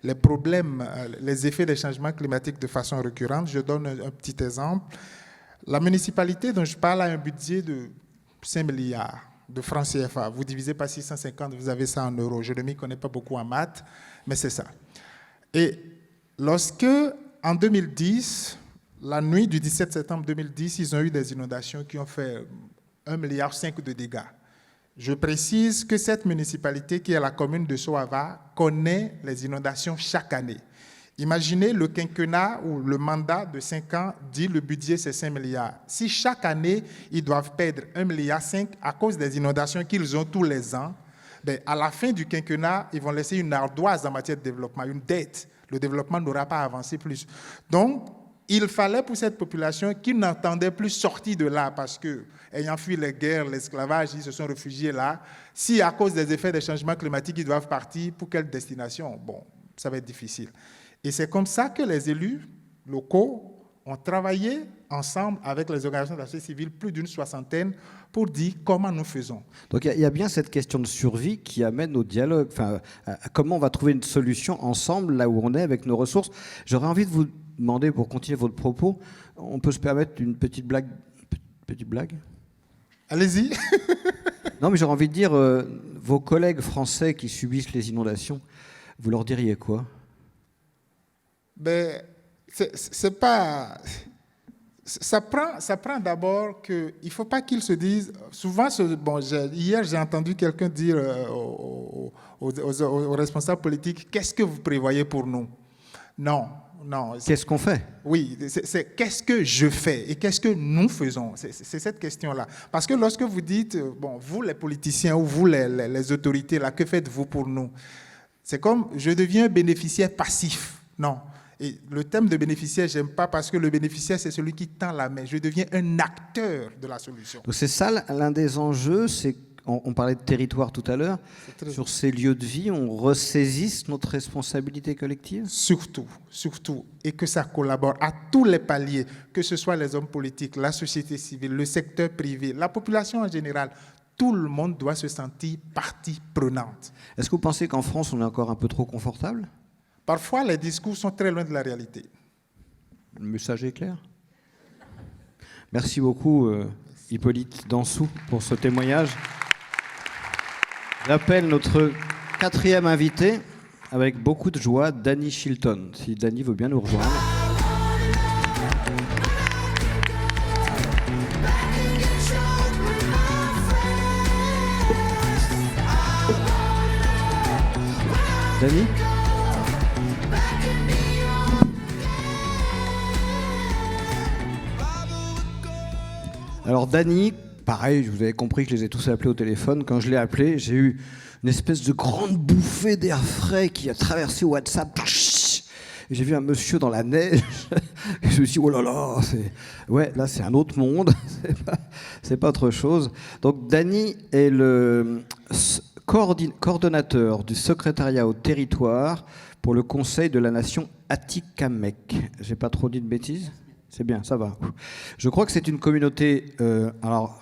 les problèmes, les effets des changements climatiques de façon récurrente. Je donne un petit exemple. La municipalité dont je parle a un budget de 5 milliards de francs CFA. Vous divisez par 650, vous avez ça en euros. Je ne m'y connais pas beaucoup en maths, mais c'est ça. Et lorsque, en 2010, la nuit du 17 septembre 2010, ils ont eu des inondations qui ont fait 1,5 milliard de dégâts. Je précise que cette municipalité, qui est la commune de Soava, connaît les inondations chaque année. Imaginez le quinquennat ou le mandat de 5 ans dit le budget c'est 5 milliards. Si chaque année, ils doivent perdre 1,5 milliard à cause des inondations qu'ils ont tous les ans, ben à la fin du quinquennat, ils vont laisser une ardoise en matière de développement, une dette. Le développement n'aura pas avancé plus. Donc, il fallait pour cette population qui n'entendait plus sortir de là parce que, ayant fui les guerres, l'esclavage, ils se sont réfugiés là. Si à cause des effets des changements climatiques, ils doivent partir, pour quelle destination? Bon, ça va être difficile. Et c'est comme ça que les élus locaux ont travaillé ensemble avec les organisations de la société civile, plus d'une 60aine, pour dire comment nous faisons. Donc il y a bien cette question de survie qui amène au dialogue. Enfin, à comment on va trouver une solution ensemble, là où on est, avec nos ressources. J'aurais envie de vous demander, pour continuer votre propos, on peut se permettre une petite blague? Petite blague? Allez-y. Non, mais j'aurais envie de dire, vos collègues français qui subissent les inondations, vous leur diriez quoi? Ben, c'est pas... Ça prend d'abord qu'il ne faut pas qu'ils se disent... Souvent, hier, j'ai entendu quelqu'un dire aux responsables politiques, qu'est-ce que vous prévoyez pour nous? Non. Qu'est-ce qu'on fait? Oui, c'est qu'est-ce que je fais et qu'est-ce que nous faisons? C'est cette question-là. Parce que lorsque vous dites, bon, vous les politiciens ou vous les autorités, là, que faites-vous pour nous? C'est comme, je deviens bénéficiaire passif. Non. Et le thème de bénéficiaire, j'aime pas parce que le bénéficiaire, c'est celui qui tend la main. Je deviens un acteur de la solution. Donc c'est ça l'un des enjeux, c'est on parlait de territoire tout à l'heure, sur ces lieux de vie, on ressaisisse notre responsabilité collective? Surtout, et que ça collabore à tous les paliers, que ce soit les hommes politiques, la société civile, le secteur privé, la population en général. Tout le monde doit se sentir partie prenante. Est-ce que vous pensez qu'en France, on est encore un peu trop confortable? Parfois, les discours sont très loin de la réalité. Le message est clair. Merci beaucoup, Hippolyte Dansou, pour ce témoignage. J'appelle notre 4e invité, avec beaucoup de joie, Danny Shilton. Si Danny veut bien nous rejoindre. Danny ? Alors Danny, pareil, vous avez compris que je les ai tous appelés au téléphone. Quand je l'ai appelé, j'ai eu une espèce de grande bouffée d'air frais qui a traversé WhatsApp. Et j'ai vu un monsieur dans la neige. Et je me suis dit, oh là là, là c'est un autre monde, c'est pas autre chose. Donc Danny est le coordonnateur du secrétariat au territoire pour le Conseil de la Nation Atikamekw. J'ai pas trop dit de bêtises ? C'est bien, ça va. Je crois que c'est une communauté... alors,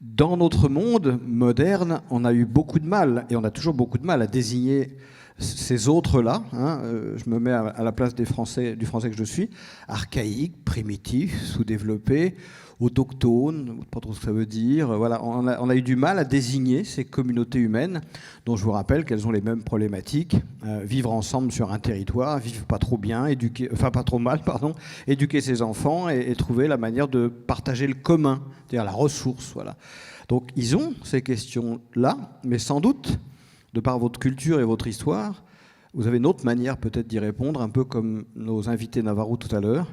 dans notre monde moderne, on a eu beaucoup de mal, et on a toujours beaucoup de mal à désigner ces autres-là. Je me mets à la place du français que je suis, archaïques, primitifs, sous-développés, autochtones, pas trop ce que ça veut dire. Voilà, on a eu du mal à désigner ces communautés humaines, dont je vous rappelle qu'elles ont les mêmes problématiques. Vivre ensemble sur un territoire, vivre pas trop bien, pas trop mal, éduquer ses enfants et trouver la manière de partager le commun, c'est-à-dire la ressource. Voilà. Donc ils ont ces questions-là, mais sans doute, de par votre culture et votre histoire, vous avez une autre manière peut-être d'y répondre, un peu comme nos invités navarros tout à l'heure.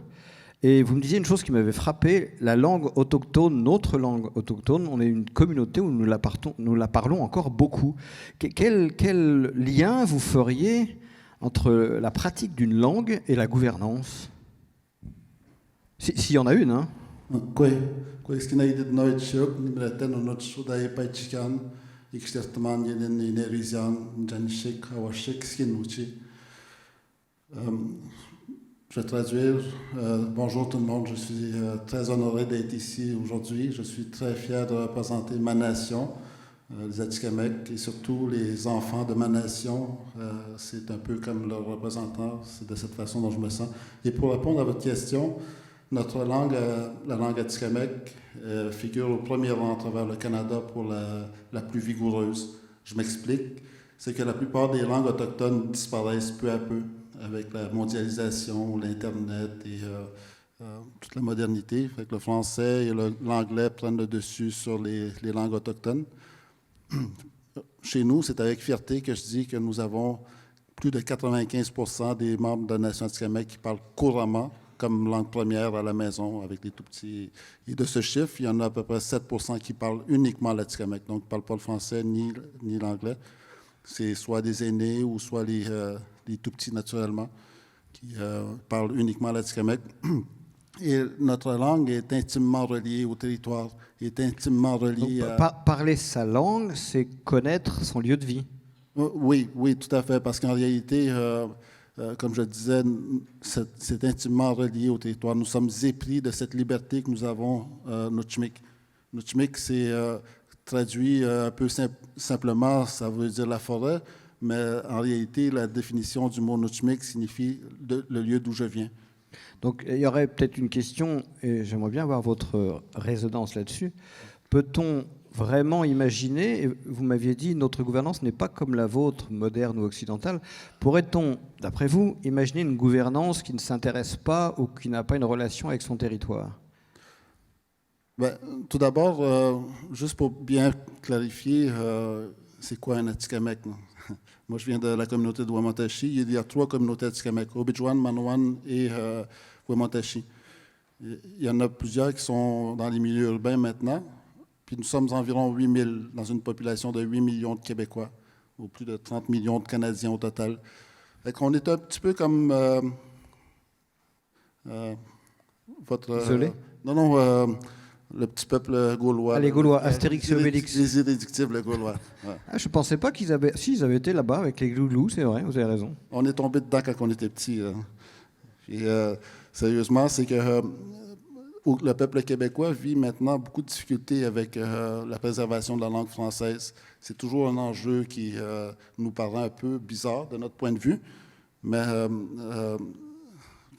Et vous me disiez une chose qui m'avait frappé, la langue autochtone, notre langue autochtone, on est une communauté où nous la parlons encore beaucoup. Quel lien vous feriez entre la pratique d'une langue et la gouvernance? S'il y en a une, hein. Je vais traduire. Bonjour tout le monde, je suis très honoré d'être ici aujourd'hui. Je suis très fier de représenter ma nation, les Atikamekw, et surtout les enfants de ma nation. C'est un peu comme leur représentant, c'est de cette façon dont je me sens. Et pour répondre à votre question, notre langue, la langue Atikamekw, figure au premier rang à travers le Canada pour la plus vigoureuse. Je m'explique, c'est que la plupart des langues autochtones disparaissent peu à peu avec la mondialisation, l'Internet et toute la modernité. Fait que le français et l'anglais prennent le dessus sur les langues autochtones. Chez nous, c'est avec fierté que je dis que nous avons plus de 95% des membres de la nation Atikamekw qui parlent couramment comme langue première à la maison avec les tout-petits. Et de ce chiffre, il y en a à peu près 7% qui parlent uniquement l'Atikamekw, donc ne parlent pas le français ni l'anglais. C'est soit des aînés ou soit les tout-petits naturellement qui parlent uniquement l'Atikamekw. Et notre langue est intimement reliée au territoire, est intimement reliée à... Parler sa langue, c'est connaître son lieu de vie. Oui, tout à fait, parce qu'en réalité, comme je disais, c'est intimement relié au territoire. Nous sommes épris de cette liberté que nous avons, Nutchmik. Nutchmik, c'est traduit un peu simplement, ça veut dire la forêt, mais en réalité, la définition du mot Nutchmik signifie le lieu d'où je viens. Donc, il y aurait peut-être une question, et j'aimerais bien avoir votre résonance là-dessus. Peut-on vraiment imaginer, et vous m'aviez dit, notre gouvernance n'est pas comme la vôtre, moderne ou occidentale, pourrait-on, d'après vous, imaginer une gouvernance qui ne s'intéresse pas ou qui n'a pas une relation avec son territoire? Tout d'abord, juste pour bien clarifier, c'est quoi un Atikamekw? Moi, je viens de la communauté de Wamantashi. Il y a 3 communautés Atikamekw, Obidjwan, Manawan et Wamantashi. Il y en a plusieurs qui sont dans les milieux urbains maintenant. Puis nous sommes environ 8 000 dans une population de 8 millions de Québécois, ou plus de 30 millions de Canadiens au total. Fait qu'on est un petit peu comme votre... Désolé? Le petit peuple gaulois. Les Gaulois, Astérix et Obélix. Les irréductibles gaulois. Ouais. Je ne pensais pas qu'ils avaient... Si, ils avaient été là-bas avec les Gloulous, c'est vrai, vous avez raison. On est tombé dedans quand on était petits. Et sérieusement, c'est que le peuple québécois vit maintenant beaucoup de difficultés avec la préservation de la langue française. C'est toujours un enjeu qui nous paraît un peu bizarre de notre point de vue, mais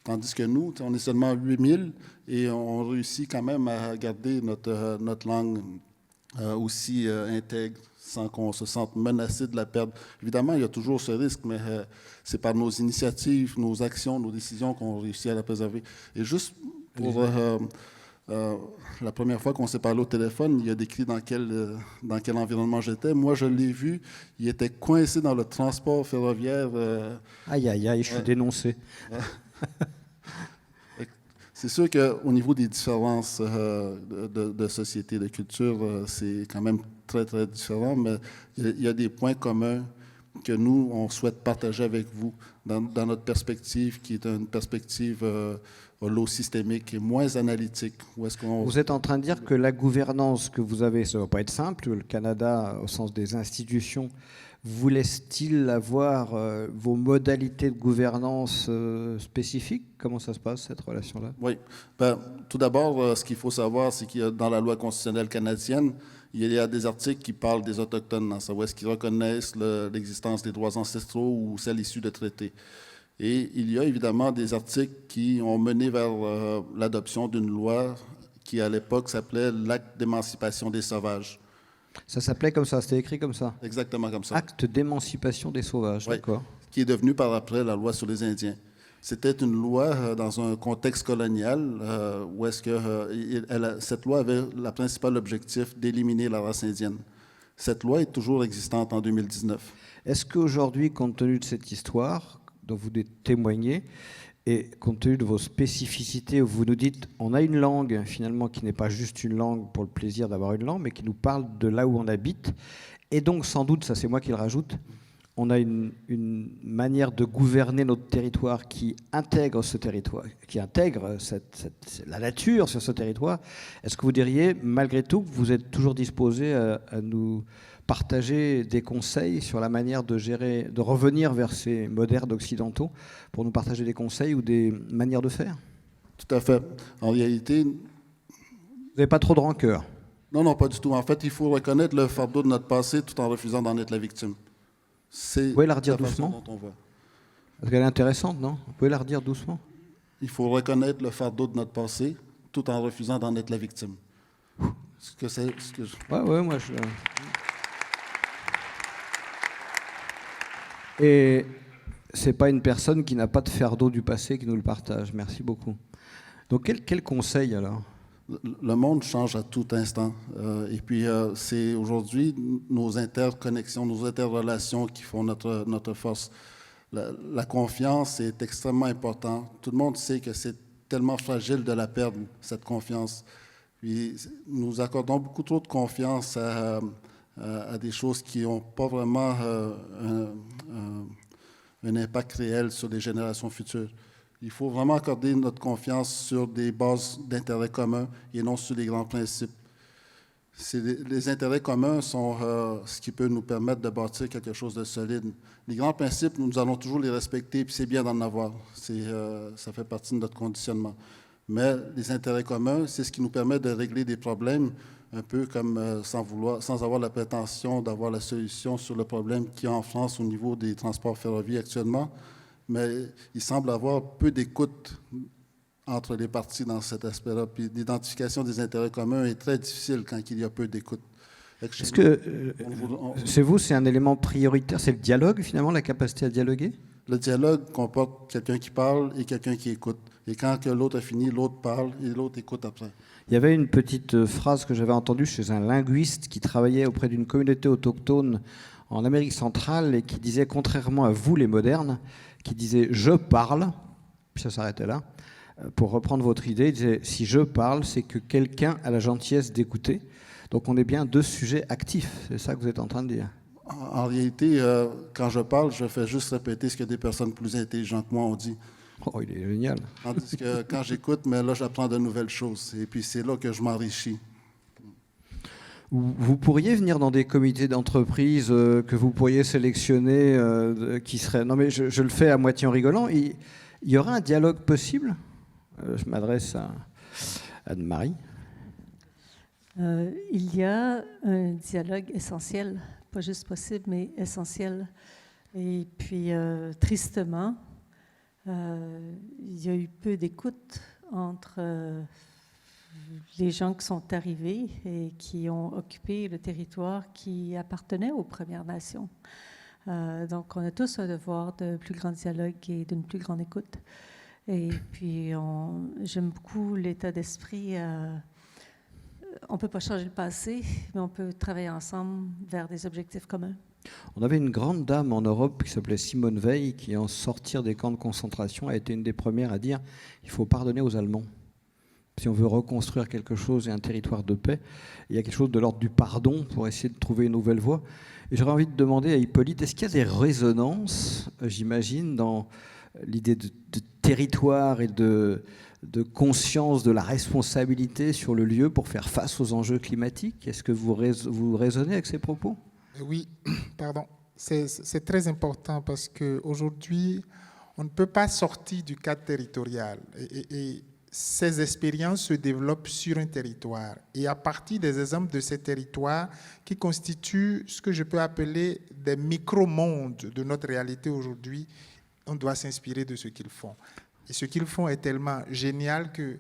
tandis que nous, on est seulement 8000 et on réussit quand même à garder notre langue aussi intègre sans qu'on se sente menacé de la perdre. Évidemment, il y a toujours ce risque, mais c'est par nos initiatives, nos actions, nos décisions qu'on réussit à la préserver. Et juste pour la première fois qu'on s'est parlé au téléphone, il a décrit dans quel environnement j'étais. Moi, je l'ai vu, il était coincé dans le transport ferroviaire. Aïe, aïe, aïe, je suis dénoncé. C'est sûr qu'au niveau des différences de société, de culture, c'est quand même très, très différent, mais il y a des points communs que nous, on souhaite partager avec vous dans notre perspective, qui est une perspective holosystémique et moins analytique. Vous êtes en train de dire que la gouvernance que vous avez, ça ne va pas être simple. Le Canada, au sens des institutions, vous laisse-t-il avoir vos modalités de gouvernance spécifiques? Comment ça se passe, cette relation-là? Oui. Ben, tout d'abord, ce qu'il faut savoir, c'est qu'il y a dans la loi constitutionnelle canadienne, il y a des articles qui parlent des Autochtones, dans savoir est-ce qu'ils reconnaissent l'existence des droits ancestraux ou celles issues de traités. Et il y a évidemment des articles qui ont mené vers l'adoption d'une loi qui, à l'époque, s'appelait l'Acte d'émancipation des sauvages. Ça s'appelait comme ça, c'était écrit comme ça? Exactement comme ça. Acte d'émancipation des sauvages, oui, d'accord. Qui est devenu par après la loi sur les Indiens. C'était une loi dans un contexte colonial où est-ce que cette loi avait le principal objectif d'éliminer la race indienne. Cette loi est toujours existante en 2019. Est-ce qu'aujourd'hui, compte tenu de cette histoire dont vous témoignez, et compte tenu de vos spécificités, où vous nous dites on a une langue finalement qui n'est pas juste une langue pour le plaisir d'avoir une langue, mais qui nous parle de là où on habite, et donc sans doute, ça c'est moi qui le rajoute, on a une manière de gouverner notre territoire qui intègre ce territoire, qui intègre la nature sur ce territoire. Est-ce que vous diriez, malgré tout, que vous êtes toujours disposé à nous partager des conseils sur la manière de gérer, de revenir vers ces modernes occidentaux pour nous partager des conseils ou des manières de faire? Tout à fait. En réalité... Vous n'avez pas trop de rancœur? Non, non, pas du tout. En fait, il faut reconnaître le fardeau de notre passé tout en refusant d'en être la victime. Vous pouvez la redire doucement? Parce qu'elle est intéressante, non? Vous pouvez la redire doucement? Il faut reconnaître le fardeau de notre passé tout en refusant d'en être la victime. Ouais, moi je... Et c'est pas une personne qui n'a pas de fardeau du passé qui nous le partage. Merci beaucoup. Donc quel conseil alors? Le monde change à tout instant. Et puis, c'est aujourd'hui nos interconnexions, nos interrelations qui font notre force. La confiance est extrêmement importante. Tout le monde sait que c'est tellement fragile de la perdre, cette confiance. Puis, nous accordons beaucoup trop de confiance à des choses qui n'ont pas vraiment un impact réel sur les générations futures. Il faut vraiment accorder notre confiance sur des bases d'intérêts communs et non sur les grands principes. Les intérêts communs sont ce qui peut nous permettre de bâtir quelque chose de solide. Les grands principes, nous allons toujours les respecter, puis c'est bien d'en avoir. Ça fait partie de notre conditionnement. Mais les intérêts communs, c'est ce qui nous permet de régler des problèmes, un peu comme sans avoir la prétention d'avoir la solution sur le problème qu'il y a en France au niveau des transports ferroviaires actuellement. Mais il semble avoir peu d'écoute entre les parties dans cet aspect-là. Puis l'identification des intérêts communs est très difficile quand il y a peu d'écoute. Est-ce que, chez vous, c'est un élément prioritaire? C'est le dialogue, finalement, la capacité à dialoguer? Le dialogue comporte quelqu'un qui parle et quelqu'un qui écoute. Et quand l'autre a fini, l'autre parle et l'autre écoute après. Il y avait une petite phrase que j'avais entendue chez un linguiste qui travaillait auprès d'une communauté autochtone en Amérique centrale et qui disait, contrairement à vous, les modernes, qui disait « je parle », puis ça s'arrêtait là. Pour reprendre votre idée, il disait « si je parle, c'est que quelqu'un a la gentillesse d'écouter ». Donc on est bien deux sujets actifs, c'est ça que vous êtes en train de dire? En réalité, quand je parle, je fais juste répéter ce que des personnes plus intelligentes que moi ont dit. Oh, il est génial. Tandis que quand j'écoute, mais là, j'apprends de nouvelles choses. Et puis c'est là que je m'enrichis. Vous pourriez venir dans des comités d'entreprise que vous pourriez sélectionner, qui seraient... Non mais je le fais à moitié en rigolant. Il y aura un dialogue possible? Je m'adresse Anne-Marie? Il y a un dialogue essentiel, pas juste possible, mais essentiel. Et puis, tristement, il y a eu peu d'écoute entre les gens qui sont arrivés et qui ont occupé le territoire qui appartenait aux Premières Nations. Donc, on a tous un devoir de plus grand dialogue et d'une plus grande écoute. Et puis, j'aime beaucoup l'état d'esprit. On ne peut pas changer le passé, mais on peut travailler ensemble vers des objectifs communs. On avait une grande dame en Europe qui s'appelait Simone Veil, qui, en sortir des camps de concentration, a été une des premières à dire qu'il faut pardonner aux Allemands. Si on veut reconstruire quelque chose et un territoire de paix, il y a quelque chose de l'ordre du pardon pour essayer de trouver une nouvelle voie. Et j'aurais envie de demander à Hippolyte, est-ce qu'il y a des résonances, j'imagine, dans l'idée de territoire et de conscience de la responsabilité sur le lieu pour faire face aux enjeux climatiques? Est-ce que vous raisonnez avec ces propos? Oui, pardon. C'est très important parce qu'aujourd'hui, on ne peut pas sortir du cadre territorial. Et ces expériences se développent sur un territoire. Et à partir des exemples de ces territoires qui constituent ce que je peux appeler des micro-mondes de notre réalité aujourd'hui, on doit s'inspirer de ce qu'ils font. Et ce qu'ils font est tellement génial que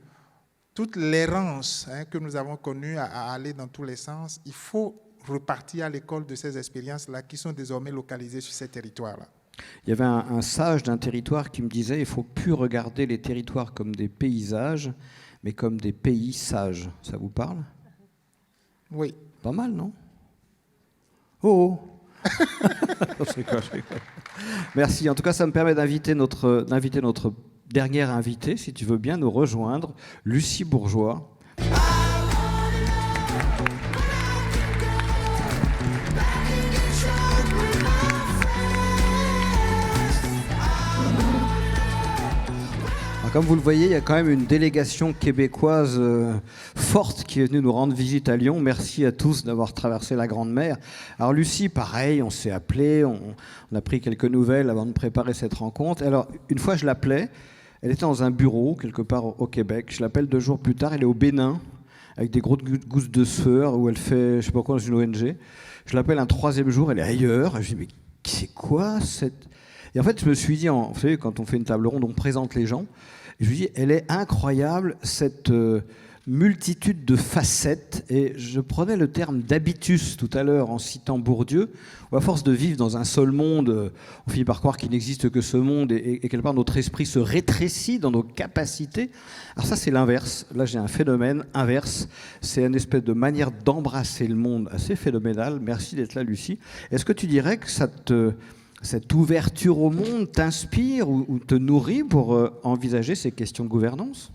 toute l'errance que nous avons connue à aller dans tous les sens, il faut repartir à l'école de ces expériences-là qui sont désormais localisées sur ces territoires-là. Il y avait un sage d'un territoire qui me disait « il ne faut plus regarder les territoires comme des paysages, mais comme des pays sages ». Ça vous parle? Oui. Pas mal, non? Oh, oh. Je rigole. Merci. En tout cas, ça me permet d'inviter notre dernière invitée, si tu veux bien nous rejoindre, Lucie Bourgeois. Comme vous le voyez, il y a quand même une délégation québécoise forte qui est venue nous rendre visite à Lyon. Merci à tous d'avoir traversé la Grande Mer. Alors Lucie, pareil, on s'est appelé, on a pris quelques nouvelles avant de préparer cette rencontre. Alors une fois, je l'appelais, elle était dans un bureau quelque part au Québec. Je l'appelle 2 jours plus tard, elle est au Bénin avec des grosses gousses de sueur où elle fait, je ne sais pas quoi, dans une ONG. Je l'appelle un 3e jour, elle est ailleurs. Je dis, mais c'est quoi cette... Et en fait, je me suis dit, vous savez, quand on fait une table ronde, on présente les gens. Je lui dis, elle est incroyable, cette multitude de facettes. Et je prenais le terme d'habitus tout à l'heure en citant Bourdieu, où à force de vivre dans un seul monde, on finit par croire qu'il n'existe que ce monde et quelque part notre esprit se rétrécit dans nos capacités. Alors ça, c'est l'inverse. Là, j'ai un phénomène inverse. C'est une espèce de manière d'embrasser le monde assez phénoménale. Merci d'être là, Lucie. Est-ce que tu dirais que cette ouverture au monde t'inspire ou te nourrit pour envisager ces questions de gouvernance?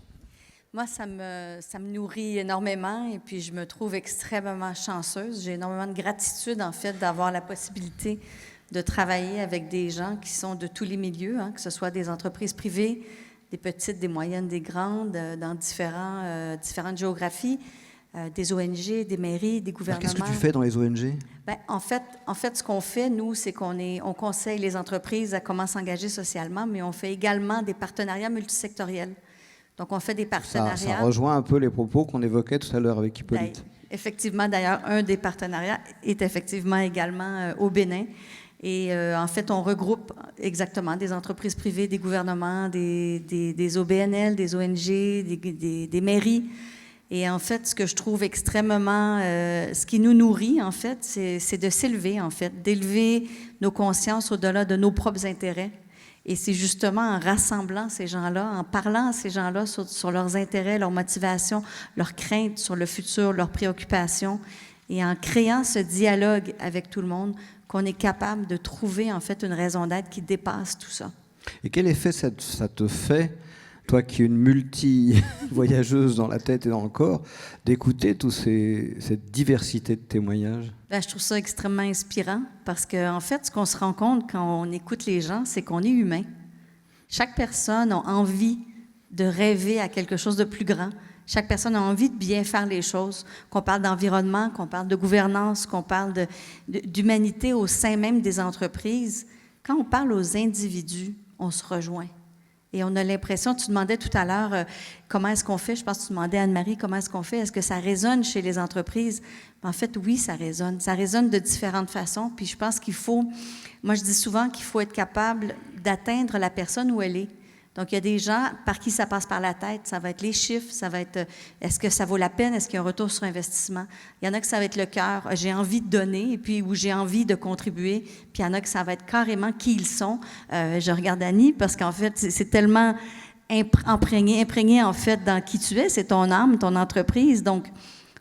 Moi, ça me nourrit énormément et puis je me trouve extrêmement chanceuse. J'ai énormément de gratitude, en fait, d'avoir la possibilité de travailler avec des gens qui sont de tous les milieux, que ce soit des entreprises privées, des petites, des moyennes, des grandes, dans différentes géographies, des ONG, des mairies, des gouvernements. Qu'est-ce que tu fais dans les ONG? Bien, en fait, ce qu'on fait, nous, c'est on conseille les entreprises à comment s'engager socialement, mais on fait également des partenariats multisectoriels. Donc, on fait des partenariats. Ça rejoint un peu les propos qu'on évoquait tout à l'heure avec Hippolyte. Effectivement, d'ailleurs, un des partenariats est effectivement également au Bénin. Et en fait, on regroupe exactement des entreprises privées, des gouvernements, des OBNL, des ONG, des mairies. Et en fait, ce que je trouve extrêmement, ce qui nous nourrit, en fait, c'est de s'élever, en fait, d'élever nos consciences au-delà de nos propres intérêts. Et c'est justement en rassemblant ces gens-là, en parlant à ces gens-là sur leurs intérêts, leurs motivations, leurs craintes sur le futur, leurs préoccupations, et en créant ce dialogue avec tout le monde, qu'on est capable de trouver, en fait, une raison d'être qui dépasse tout ça. Et quel effet ça te fait, toi qui es une multi-voyageuse dans la tête et dans le corps, d'écouter toute cette diversité de témoignages? Bien, je trouve ça extrêmement inspirant parce qu'en fait, ce qu'on se rend compte quand on écoute les gens, c'est qu'on est humain. Chaque personne a envie de rêver à quelque chose de plus grand. Chaque personne a envie de bien faire les choses, qu'on parle d'environnement, qu'on parle de gouvernance, qu'on parle d'humanité au sein même des entreprises. Quand on parle aux individus, on se rejoint. Et on a l'impression, tu demandais tout à l'heure comment est-ce qu'on fait, je pense que tu demandais à Anne-Marie comment est-ce qu'on fait, est-ce que ça résonne chez les entreprises? En fait, oui, ça résonne de différentes façons, puis je pense qu'il faut, moi je dis souvent qu'il faut être capable d'atteindre la personne où elle est. Donc, il y a des gens par qui ça passe par la tête. Ça va être les chiffres, ça va être est-ce que ça vaut la peine, est-ce qu'il y a un retour sur investissement. Il y en a que ça va être le cœur, j'ai envie de donner, et puis où j'ai envie de contribuer. Puis il y en a que ça va être carrément qui ils sont. Je regarde Annie parce qu'en fait, c'est tellement imprégné en fait dans qui tu es, c'est ton âme, ton entreprise. Donc,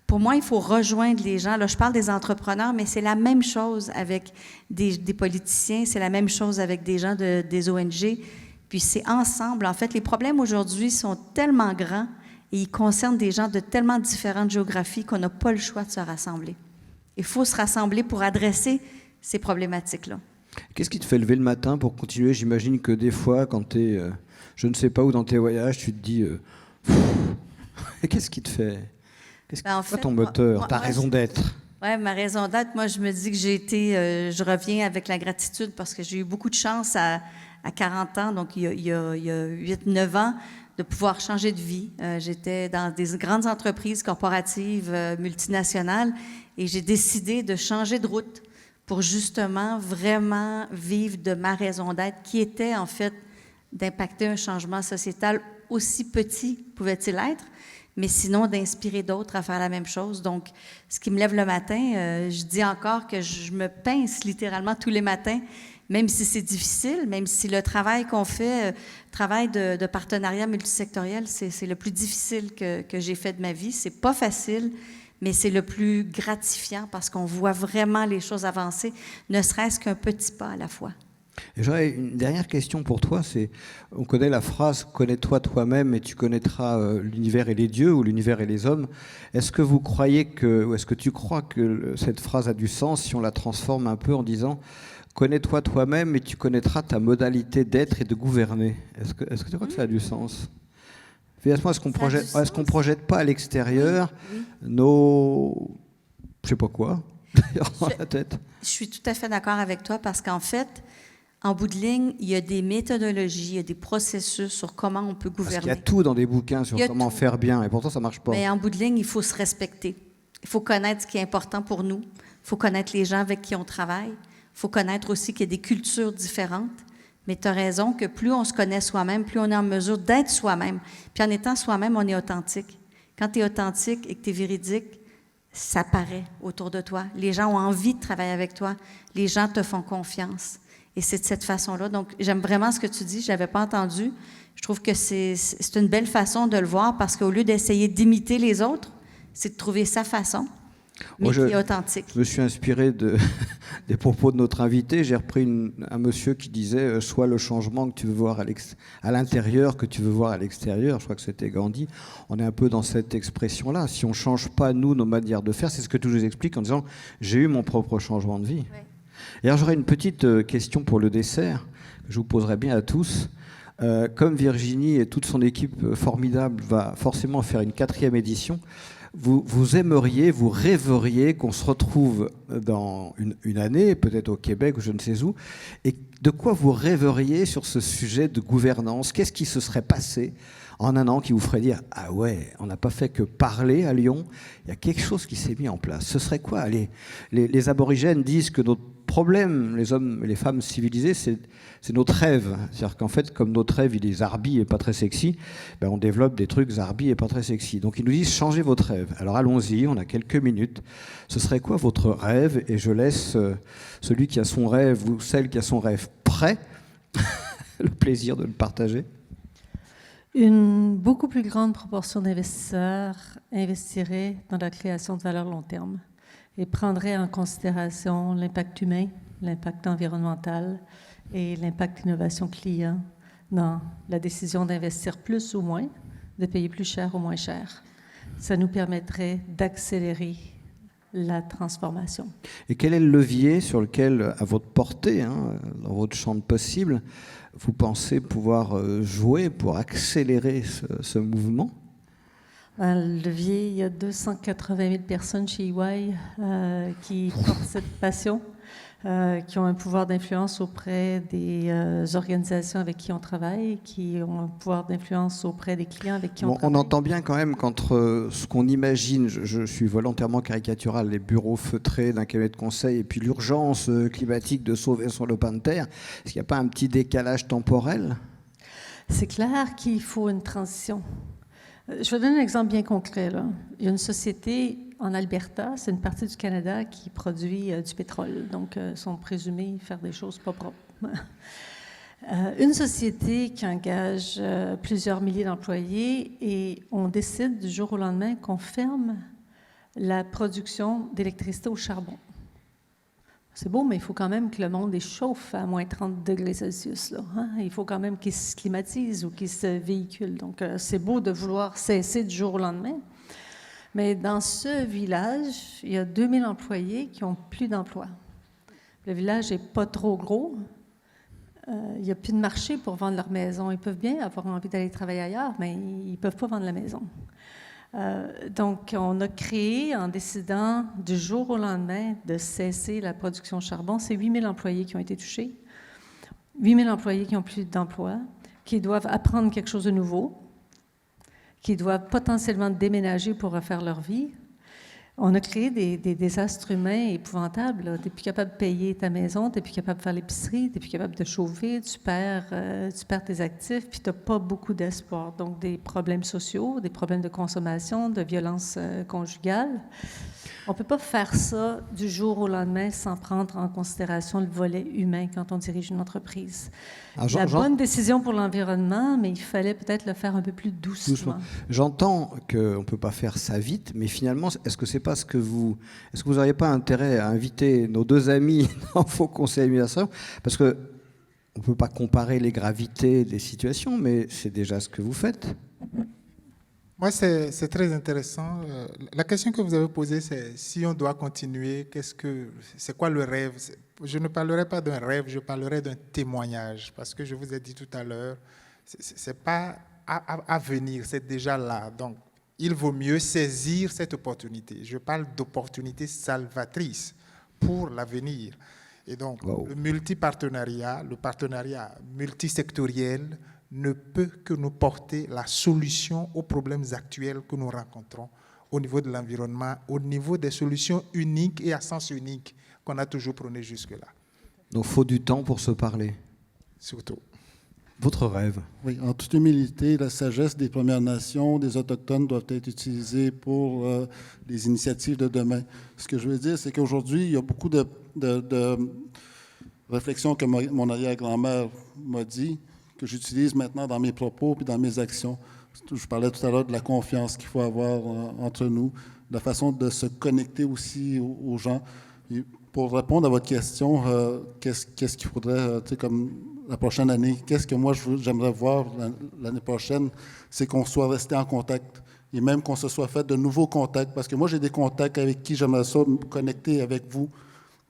pour moi, il faut rejoindre les gens. Là, je parle des entrepreneurs, mais c'est la même chose avec des politiciens, c'est la même chose avec des gens des ONG. Puis c'est ensemble. En fait, les problèmes aujourd'hui sont tellement grands et ils concernent des gens de tellement différentes géographies qu'on n'a pas le choix de se rassembler. Il faut se rassembler pour adresser ces problématiques-là. Qu'est-ce qui te fait lever le matin pour continuer? J'imagine que des fois, quand tu es, je ne sais pas où dans tes voyages, tu te dis, qu'est-ce qui te fait? Qu'est-ce qui fait ton moteur, ta raison d'être? Oui, ma raison d'être, moi, je me dis que je reviens avec la gratitude parce que j'ai eu beaucoup de chance à 40 ans, donc il y a 8-9 ans, de pouvoir changer de vie. J'étais dans des grandes entreprises corporatives multinationales et j'ai décidé de changer de route pour justement vraiment vivre de ma raison d'être, qui était en fait d'impacter un changement sociétal aussi petit pouvait-il être, mais sinon d'inspirer d'autres à faire la même chose. Donc, ce qui me lève le matin, je dis encore que je me pince littéralement tous les matins, même si c'est difficile, même si le travail qu'on fait, travail de partenariat multisectoriel, c'est le plus difficile que j'ai fait de ma vie. C'est pas facile, mais c'est le plus gratifiant parce qu'on voit vraiment les choses avancer, ne serait-ce qu'un petit pas à la fois. Et j'aurais une dernière question pour toi, c'est, on connaît la phrase « connais-toi toi-même et tu connaîtras l'univers et les dieux ou l'univers et les hommes ». Est-ce que vous croyez ou est-ce que tu crois que cette phrase a du sens si on la transforme un peu en disant « connais-toi toi-même et tu connaîtras ta modalité d'être et de gouverner ». Est-ce que tu crois que ça a du sens? Finalement, est-ce qu'on projette pas à l'extérieur nos... je sais pas quoi, d'ailleurs, dans la tête? Je suis tout à fait d'accord avec toi parce qu'en fait, en bout de ligne, il y a des méthodologies, il y a des processus sur comment on peut gouverner. Parce qu'il y a tout dans des bouquins sur comment faire bien, et pourtant ça ne marche pas. Mais en bout de ligne, il faut se respecter. Il faut connaître ce qui est important pour nous. Il faut connaître les gens avec qui on travaille. Il faut connaître aussi qu'il y a des cultures différentes. Mais tu as raison que plus on se connaît soi-même, plus on est en mesure d'être soi-même. Puis en étant soi-même, on est authentique. Quand tu es authentique et que tu es véridique, ça paraît autour de toi. Les gens ont envie de travailler avec toi. Les gens te font confiance. Et c'est de cette façon-là. Donc, j'aime vraiment ce que tu dis. Je ne l'avais pas entendu. Je trouve que c'est une belle façon de le voir parce qu'au lieu d'essayer d'imiter les autres, c'est de trouver sa façon, mais qui est authentique. Je me suis inspiré des propos de notre invité. J'ai repris un monsieur qui disait « Sois le changement que tu veux voir à l'intérieur, que tu veux voir à l'extérieur ». Je crois que c'était Gandhi. On est un peu dans cette expression-là. Si on ne change pas, nous, nos manières de faire, c'est ce que tu nous expliques en disant « J'ai eu mon propre changement de vie ». Oui. Et alors, j'aurais une petite question pour le dessert, que je vous poserai bien à tous. Comme Virginie et toute son équipe formidable va forcément faire une 4e édition, vous aimeriez, vous rêveriez qu'on se retrouve dans une année, peut-être au Québec ou je ne sais où, et de quoi vous rêveriez sur ce sujet de gouvernance? Qu'est-ce qui se serait passé en un an qui vous ferait dire « Ah ouais, on n'a pas fait que parler à Lyon, il y a quelque chose qui s'est mis en place ». Ce serait quoi? Les aborigènes disent que notre problème, les hommes et les femmes civilisés, c'est notre rêve. C'est-à-dire qu'en fait, comme notre rêve, il est zarbi et pas très sexy, ben on développe des trucs zarbi et pas très sexy. Donc ils nous disent « Changez votre rêve ». Alors allons-y, on a quelques minutes. Ce serait quoi votre rêve? Et je laisse celui qui a son rêve ou celle qui a son rêve prêt le plaisir de le partager. Une beaucoup plus grande proportion d'investisseurs investiraient dans la création de valeur long terme et prendraient en considération l'impact humain, l'impact environnemental et l'impact innovation client dans la décision d'investir plus ou moins, de payer plus cher ou moins cher. Ça nous permettrait d'accélérer la transformation. Et quel est le levier sur lequel, à votre portée, dans votre champ de possibles, vous pensez pouvoir jouer pour accélérer ce mouvement? Le levier, il y a 280 000 personnes chez EY qui portent cette passion. qui ont un pouvoir d'influence auprès des organisations avec qui on travaille, qui ont un pouvoir d'influence auprès des clients avec qui on travaille. On entend bien quand même qu'entre ce qu'on imagine, je suis volontairement caricatural, les bureaux feutrés d'un cabinet de conseil et puis l'urgence climatique de sauver son lopin de terre, est-ce qu'il n'y a pas un petit décalage temporel ? C'est clair qu'il faut une transition. Je vais donner un exemple bien concret, là. Il y a une société en Alberta, c'est une partie du Canada qui produit du pétrole, donc sont présumés faire des choses pas propres. Une société qui engage plusieurs milliers d'employés et on décide du jour au lendemain qu'on ferme la production d'électricité au charbon. C'est beau, mais il faut quand même que le monde échauffe à moins 30 degrés Celsius. Là, hein? Il faut quand même qu'il se climatise ou qu'il se véhicule. Donc, c'est beau de vouloir cesser du jour au lendemain. Mais dans ce village, il y a 2000 employés qui n'ont plus d'emploi. Le village n'est pas trop gros. Il n'y a plus de marché pour vendre leur maison. Ils peuvent bien avoir envie d'aller travailler ailleurs, mais ils ne peuvent pas vendre la maison. Donc, on a créé, en décidant du jour au lendemain de cesser la production de charbon, c'est 8 000 employés qui ont été touchés, 8 000 employés qui n'ont plus d'emploi, qui doivent apprendre quelque chose de nouveau, qui doivent potentiellement déménager pour refaire leur vie. On a créé des désastres humains épouvantables. Tu n'es plus capable de payer ta maison, tu n'es plus capable de faire l'épicerie, tu n'es plus capable de chauffer, tu perds tes actifs, puis tu n'as pas beaucoup d'espoir. Donc, des problèmes sociaux, des problèmes de consommation, de violence conjugale. On ne peut pas faire ça du jour au lendemain sans prendre en considération le volet humain quand on dirige une entreprise. La bonne décision pour l'environnement, mais il fallait peut-être le faire un peu plus doucement. J'entends qu'on ne peut pas faire ça vite, mais finalement, est-ce que c'est pas ce que vous... Est-ce que vous n'auriez pas intérêt à inviter nos deux amis dans Faux Conseil d'administration ? Parce qu'on ne peut pas comparer les gravités des situations, mais c'est déjà ce que vous faites. Moi, c'est très intéressant. La question que vous avez posée, c'est si on doit continuer, c'est quoi le rêve ? Je ne parlerai pas d'un rêve, je parlerai d'un témoignage. Parce que je vous ai dit tout à l'heure, c'est pas à venir, c'est déjà là. Donc, il vaut mieux saisir cette opportunité. Je parle d'opportunité salvatrice pour l'avenir. Et donc, Le multipartenariat, le partenariat multisectoriel, ne peut que nous porter la solution aux problèmes actuels que nous rencontrons au niveau de l'environnement, au niveau des solutions uniques et à sens unique qu'on a toujours prôné jusque-là. Donc, il faut du temps pour se parler. Surtout. Votre rêve ? Oui, en toute humilité, la sagesse des Premières Nations, des Autochtones doivent être utilisées pour les initiatives de demain. Ce que je veux dire, c'est qu'aujourd'hui, il y a beaucoup de réflexions que mon arrière-grand-mère m'a dit, que j'utilise maintenant dans mes propos et dans mes actions. Je parlais tout à l'heure de la confiance qu'il faut avoir entre nous, de la façon de se connecter aussi aux gens. Et pour répondre à votre question, qu'est-ce qu'il faudrait, comme la prochaine année, qu'est-ce que moi j'aimerais voir l'année prochaine, c'est qu'on soit resté en contact et même qu'on se soit fait de nouveaux contacts, parce que moi j'ai des contacts avec qui j'aimerais ça me connecter avec vous,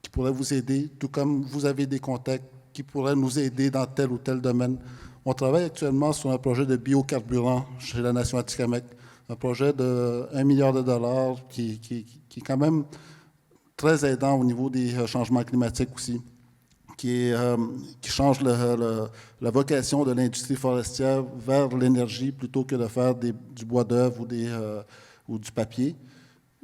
qui pourraient vous aider, tout comme vous avez des contacts qui pourraient nous aider dans tel ou tel domaine. On travaille actuellement sur un projet de biocarburant chez la Nation Atikamekw, un projet de 1 milliard de dollars qui est quand même très aidant au niveau des changements climatiques aussi, qui change la vocation de l'industrie forestière vers l'énergie plutôt que de faire du bois d'œuvre ou du papier.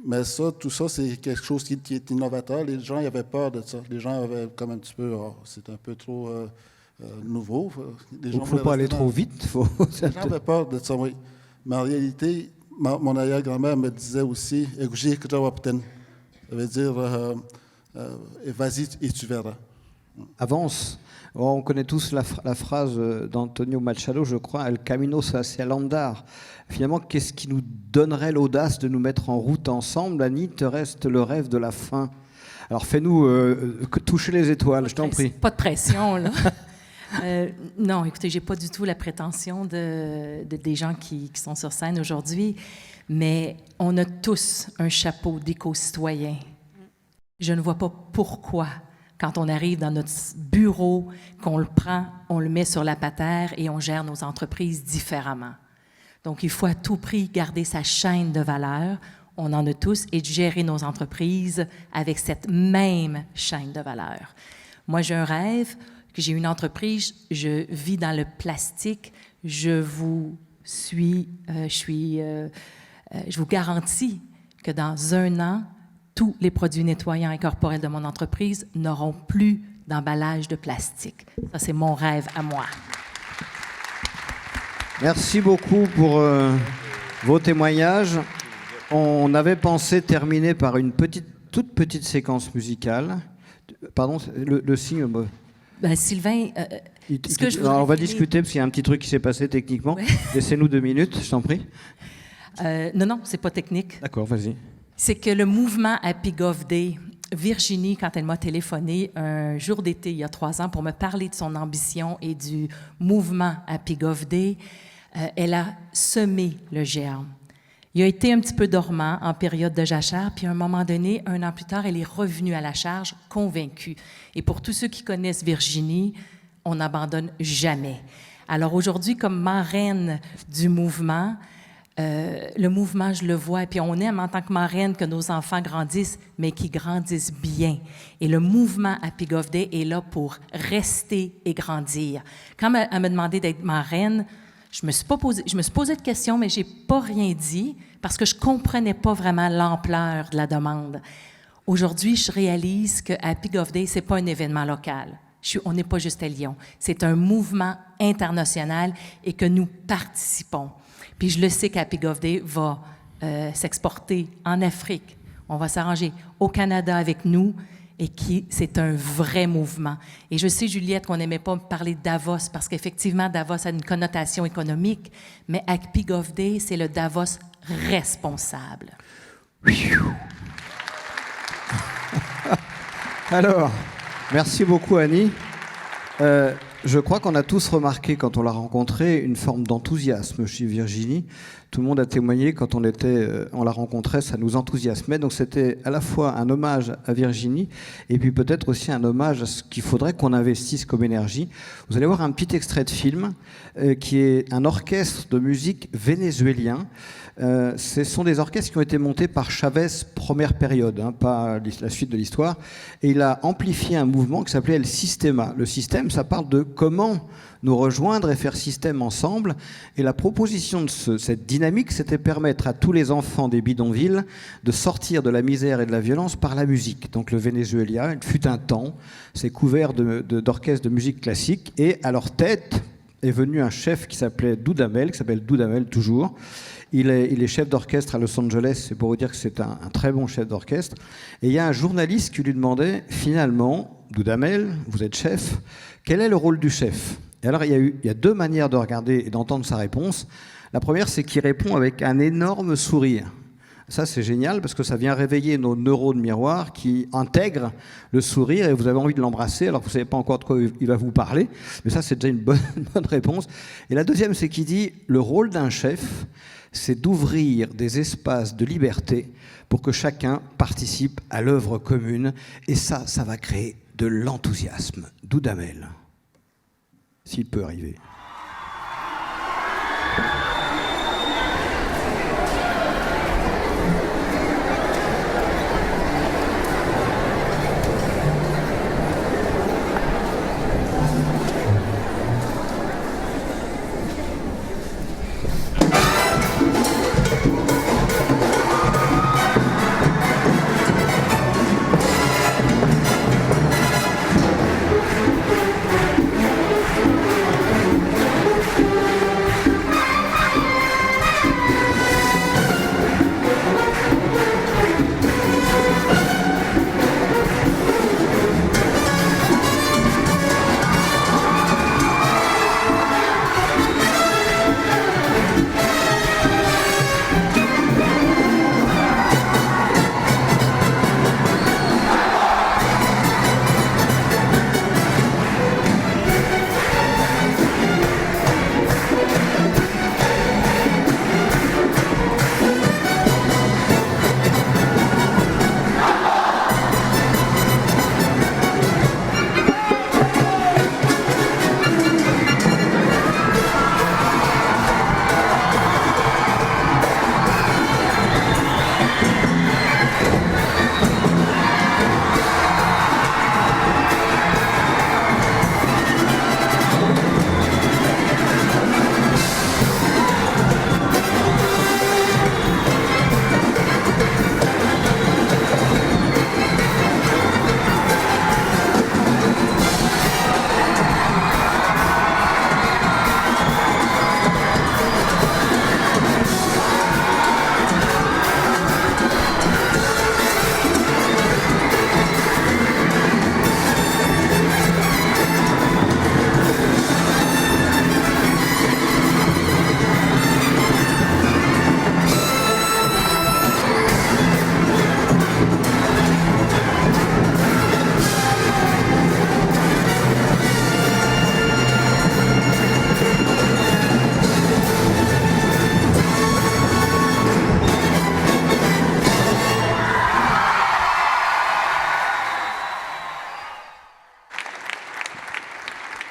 Mais tout ça, c'est quelque chose qui est innovateur. Les gens, ils avaient peur de ça. Les gens avaient comme un petit peu, c'est un peu trop nouveau. Il ne faut pas aller trop vite. Les gens avaient peur de ça, oui. Mais en réalité, mon arrière-grand-mère me disait aussi, « Écoutez, ça veut dire, vas-y et tu verras. » Avance. On connaît tous la phrase d'Antonio Machado, je crois, « El camino se hace al andar ». Finalement, qu'est-ce qui nous donnerait l'audace de nous mettre en route ensemble ? Annie, te reste le rêve de la fin. Alors, fais-nous toucher les étoiles, je t'en prie. Pas de pression, là. Non, écoutez, j'ai pas du tout la prétention des gens qui sont sur scène aujourd'hui, mais on a tous un chapeau d'éco-citoyen. Je ne vois pas pourquoi, quand on arrive dans notre bureau, qu'on le prend, on le met sur la patère et on gère nos entreprises différemment. Donc, il faut à tout prix garder sa chaîne de valeur. on en a tous, et de gérer nos entreprises avec cette même chaîne de valeur. Moi, j'ai un rêve, que j'ai une entreprise, je vis dans le plastique, je vous garantis que dans 1 an, tous les produits nettoyants et corporels de mon entreprise n'auront plus d'emballage de plastique. Ça, c'est mon rêve à moi. Merci beaucoup pour vos témoignages. On avait pensé terminer par une toute petite séquence musicale. Pardon, le signe... Ben, Sylvain, on va discuter parce qu'il y a un petit truc qui s'est passé techniquement. Ouais. Laissez-nous 2 minutes, je t'en prie. Non, c'est pas technique. D'accord, vas-y. C'est que le mouvement Happy Gov Day, Virginie, quand elle m'a téléphoné un jour d'été il y a 3 ans pour me parler de son ambition et du mouvement Happy Gov Day, elle a semé le germe. Il a été un petit peu dormant en période de jachère, puis à un moment donné, 1 an plus tard, elle est revenue à la charge, convaincue. Et pour tous ceux qui connaissent Virginie, on n'abandonne jamais. Alors aujourd'hui, comme marraine du mouvement, le mouvement, je le vois, et puis on aime en tant que marraine que nos enfants grandissent, mais qu'ils grandissent bien. Et le mouvement Happy Gov Day est là pour rester et grandir. Quand elle m'a demandé d'être marraine, je me suis posé de questions, mais je n'ai pas rien dit parce que je ne comprenais pas vraiment l'ampleur de la demande. Aujourd'hui, je réalise que Happy Gov Day, ce n'est pas un événement local. On n'est pas juste à Lyon. C'est un mouvement international et que nous participons. Puis je le sais qu'Happy Gov Day va s'exporter en Afrique. On va s'arranger au Canada avec nous et c'est un vrai mouvement. Et je sais, Juliette, qu'on n'aimait pas parler de Davos parce qu'effectivement, Davos a une connotation économique, mais Happy Gov Day, c'est le Davos responsable. Alors, merci beaucoup, Annie. Je crois qu'on a tous remarqué, quand on l'a rencontrée, une forme d'enthousiasme chez Virginie. Tout le monde a témoigné quand on la rencontrait, ça nous enthousiasmait. Donc c'était à la fois un hommage à Virginie et puis peut-être aussi un hommage à ce qu'il faudrait qu'on investisse comme énergie. Vous allez voir un petit extrait de film qui est un orchestre de musique vénézuélien. Ce sont des orchestres qui ont été montés par Chavez première période, pas la suite de l'histoire. Et il a amplifié un mouvement qui s'appelait El Sistema. Le système, ça parle de comment nous rejoindre et faire système ensemble. Et la proposition de cette dynamique, c'était permettre à tous les enfants des bidonvilles de sortir de la misère et de la violence par la musique. Donc le Venezuela, il fut un temps, c'est couvert d'orchestres de musique classique. Et à leur tête est venu un chef qui s'appelle Dudamel toujours. Il est chef d'orchestre à Los Angeles, c'est pour vous dire que c'est un très bon chef d'orchestre. Et il y a un journaliste qui lui demandait, finalement, Dudamel, vous êtes chef, quel est le rôle du chef ? Et alors, il y a 2 manières de regarder et d'entendre sa réponse. La première, c'est qu'il répond avec un énorme sourire. Ça, c'est génial parce que ça vient réveiller nos neurones miroirs qui intègrent le sourire et vous avez envie de l'embrasser alors que vous ne savez pas encore de quoi il va vous parler. Mais ça, c'est déjà une bonne réponse. Et la deuxième, c'est qu'il dit le rôle d'un chef, c'est d'ouvrir des espaces de liberté pour que chacun participe à l'œuvre commune. Et ça va créer de l'enthousiasme. Dudamel, s'il peut arriver.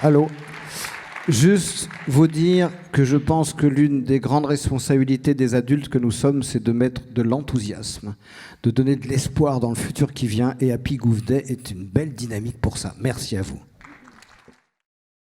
Allô. Juste vous dire que je pense que l'une des grandes responsabilités des adultes que nous sommes, c'est de mettre de l'enthousiasme, de donner de l'espoir dans le futur qui vient, et Happy Gouv Day est une belle dynamique pour ça. Merci à vous.